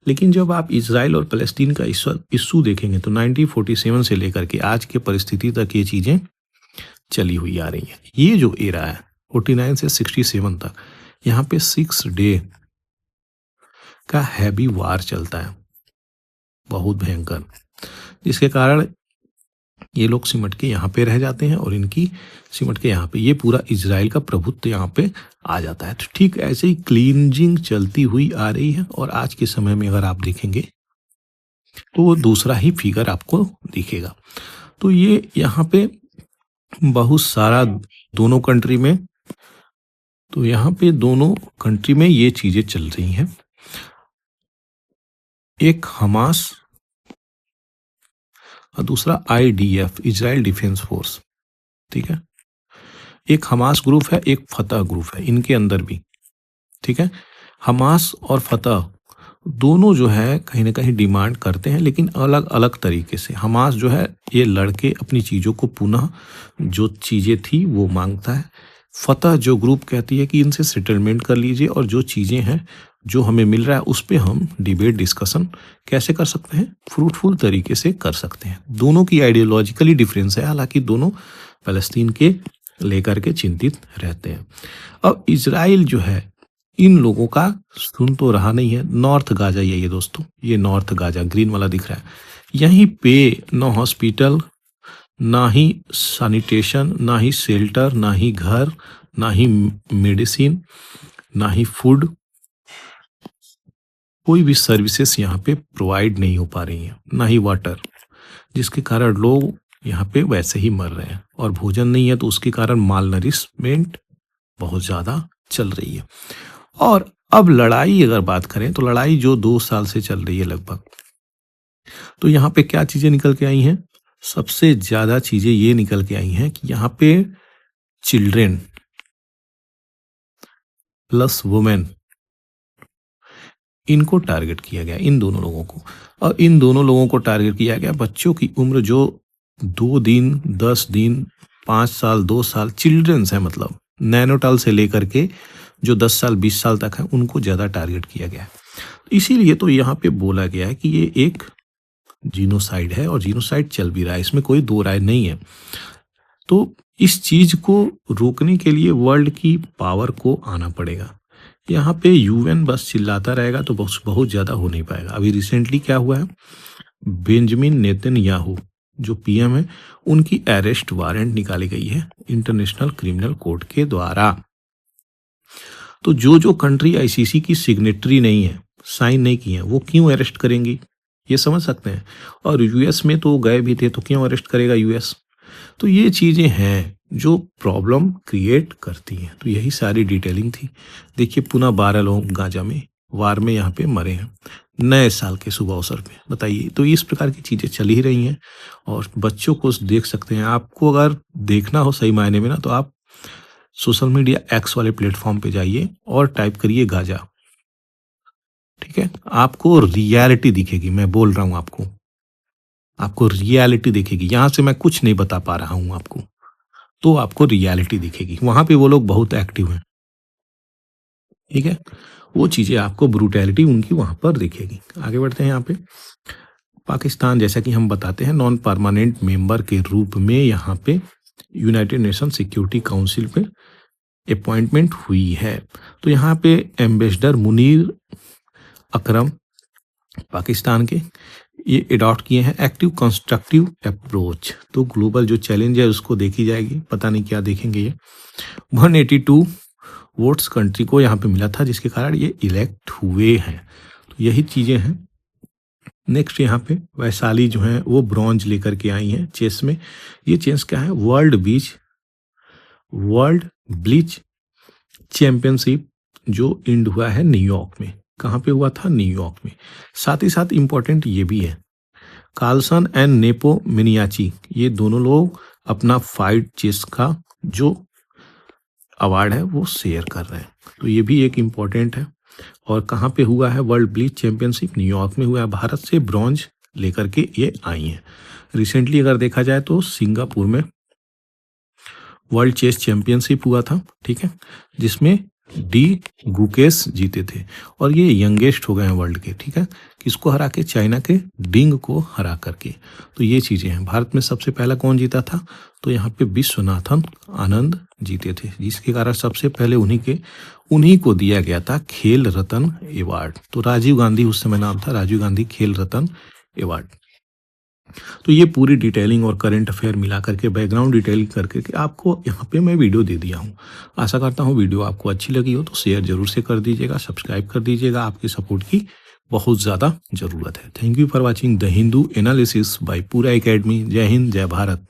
लेकिन जब आप इजराइल और फलस्तीन का इशू देखेंगे तो 1947 से लेकर के आज के परिस्थिति तक ये चीजें चली हुई आ रही है। ये जो एरा है 49 से 67 तक, यहाँ पे 6 डे का हैवी वार चलता है, बहुत भयंकर, जिसके कारण ये लोग सिमट के यहाँ पे रह जाते हैं और इनकी सिमट के यहाँ पे ये पूरा इजराइल का प्रभुत्व यहाँ पे आ जाता है। तो ठीक ऐसे ही क्लींजिंग चलती हुई आ रही है, और आज के समय में अगर आप देखेंगे तो वो दूसरा ही फिगर आपको दिखेगा। तो ये यहाँ पे बहुत सारा दोनों कंट्री में, तो यहाँ पे दोनों कंट्री में ये चीजें चल रही हैं। एक हमास और दूसरा आईडीएफ, इजराइल डिफेंस फोर्स, ठीक है। एक हमास ग्रुप है, एक फतह ग्रुप है, इनके अंदर भी, ठीक है। हमास और फतह दोनों जो है कहीं ना कहीं डिमांड करते हैं, लेकिन अलग अलग तरीके से। हमास जो है ये लड़के अपनी चीज़ों को पुनः, जो चीज़ें थी वो मांगता है। फतह जो ग्रुप कहती है कि इनसे सेटलमेंट कर लीजिए, और जो चीज़ें हैं जो हमें मिल रहा है उस पर हम डिबेट डिस्कशन कैसे कर सकते हैं, फ्रूटफुल तरीके से कर सकते हैं। दोनों की आइडियोलॉजिकली डिफरेंस है, हालांकि दोनों फलस्तीन के लेकर के चिंतित रहते हैं। अब इजराइल जो है इन लोगों का सुन तो रहा नहीं है। नॉर्थ गाजा ये दोस्तों, ये नॉर्थ गाजा ग्रीन वाला दिख रहा है, यहीं पे ना हॉस्पिटल, ना ही सैनिटेशन, ना ही शेल्टर, ना ही घर, ना ही मेडिसिन, ना ही फूड, कोई भी सर्विसेज यहाँ पे प्रोवाइड नहीं हो पा रही हैं, ना ही वाटर, जिसके कारण लोग यहाँ पे वैसे ही मर रहे हैं। और भोजन नहीं है तो उसके कारण माल नरिशमेंट बहुत ज़्यादा चल रही है। और अब लड़ाई अगर बात करें तो लड़ाई जो 2 साल से चल रही है लगभग, तो यहाँ पे क्या चीज़ें निकल के आई हैं? सबसे ज़्यादा चीज़ें ये निकल के आई हैं कि यहाँ पे चिल्ड्रेन प्लस वुमेन, इनको टारगेट किया गया, इन दोनों लोगों को। और इन दोनों लोगों को टारगेट किया गया, बच्चों की उम्र जो 2 दिन, 10 दिन, 5 साल, 2 साल, चिल्ड्रंस है, मतलब नैनोटाल से लेकर के जो 10 साल 20 साल तक है उनको ज़्यादा टारगेट किया गया है। इसीलिए तो यहाँ पे बोला गया है कि ये एक जीनोसाइड है, और जीनोसाइड चल भी रहा है, इसमें कोई दो राय नहीं है। तो इस चीज को रोकने के लिए वर्ल्ड की पावर को आना पड़ेगा। यहाँ पे यूएन बस चिल्लाता रहेगा तो बहुत ज़्यादा हो नहीं पाएगा। अभी रिसेंटली क्या हुआ है, बेंजामिन नेतन्याहू जो पीएम है, उनकी अरेस्ट वारंट निकाली गई है इंटरनेशनल क्रिमिनल कोर्ट के द्वारा। तो जो कंट्री आईसीसी की सिग्नेटरी नहीं है, साइन नहीं की है, वो क्यों अरेस्ट करेंगी, ये समझ सकते हैं। और यूएस में तो गए भी थे, तो क्यों अरेस्ट करेगा यूएस। तो ये चीज़ें हैं जो प्रॉब्लम क्रिएट करती हैं। तो यही सारी डिटेलिंग थी। देखिए पुनः 12 लोग गाजा में वार में यहाँ पे मरे हैं नए साल के शुभ अवसर पे, बताइए। तो इस प्रकार की चीज़ें चल ही रही हैं, और बच्चों को देख सकते हैं। आपको अगर देखना हो सही मायने में ना, तो आप सोशल मीडिया एक्स वाले प्लेटफॉर्म पे जाइए और टाइप करिए गाजा, ठीक है। आपको रियलिटी दिखेगी, मैं बोल रहा हूँ आपको रियलिटी दिखेगी। यहाँ से मैं कुछ नहीं बता पा रहा हूँ आपको, तो आपको रियलिटी दिखेगी। वहां पे वो लोग बहुत एक्टिव हैं, ठीक है। वो चीजें आपको ब्रूटैलिटी उनकी वहां पर दिखेगी। आगे बढ़ते हैं। यहाँ पे पाकिस्तान, जैसा कि हम बताते हैं, नॉन परमानेंट मेंबर के रूप में यहाँ पे यूनाइटेड नेशन सिक्योरिटी काउंसिल पे अपॉइंटमेंट हुई है। तो यहाँ पे एम्बेसडर मुनीर अकरम पाकिस्तान के, ये अडॉप्ट किए हैं एक्टिव कंस्ट्रक्टिव अप्रोच। तो ग्लोबल जो चैलेंज है उसको देखी जाएगी, पता नहीं क्या देखेंगे ये। 182 वोट्स कंट्री को यहाँ पे मिला था, जिसके कारण ये इलेक्ट हुए हैं। तो यही चीजें हैं। नेक्स्ट यहाँ पे वैशाली जो है वो ब्रॉन्ज लेकर के आई हैं चेस में। ये चेस क्या है, वर्ल्ड ब्लिच चैंपियनशिप जो एंड हुआ है न्यूयॉर्क में। कहाँ पे हुआ था? न्यूयॉर्क में। साथ ही साथ इम्पोर्टेंट ये भी है, कार्लसन एंड नेपो मिनियाची, ये दोनों लोग अपना फाइट चेस का जो अवार्ड है वो शेयर कर रहे हैं, तो ये भी एक इम्पोर्टेंट है। और कहाँ पे हुआ है वर्ल्ड ब्लिट्ज चैंपियनशिप? न्यूयॉर्क में हुआ है। भारत से ब्रॉन्ज लेकर के ये आई हैं। रिसेंटली अगर देखा जाए तो सिंगापुर में वर्ल्ड चेस चैंपियनशिप हुआ था, ठीक है, जिसमें डी गुकेश जीते थे और ये यंगेस्ट हो गए हैं वर्ल्ड के, ठीक है, किसको हरा के? चाइना के डिंग को हरा करके। तो ये चीज़ें हैं। भारत में सबसे पहला कौन जीता था? तो यहाँ पे विश्वनाथन आनंद जीते थे, जिसके कारण सबसे पहले उन्हीं को दिया गया था खेल रत्न अवार्ड। तो राजीव गांधी उस समय नाम था, राजीव गांधी खेल रत्न अवार्ड। तो ये पूरी डिटेलिंग और करंट अफेयर मिला करके, बैकग्राउंड डिटेलिंग करके कि आपको यहाँ पे मैं वीडियो दे दिया हूँ। आशा करता हूँ वीडियो आपको अच्छी लगी हो तो शेयर जरूर से कर दीजिएगा, सब्सक्राइब कर दीजिएगा। आपकी सपोर्ट की बहुत ज़्यादा ज़रूरत है। Thank you for watching the Hindu analysis bye पूरा एकेडमी। जय हिंद, जय भारत।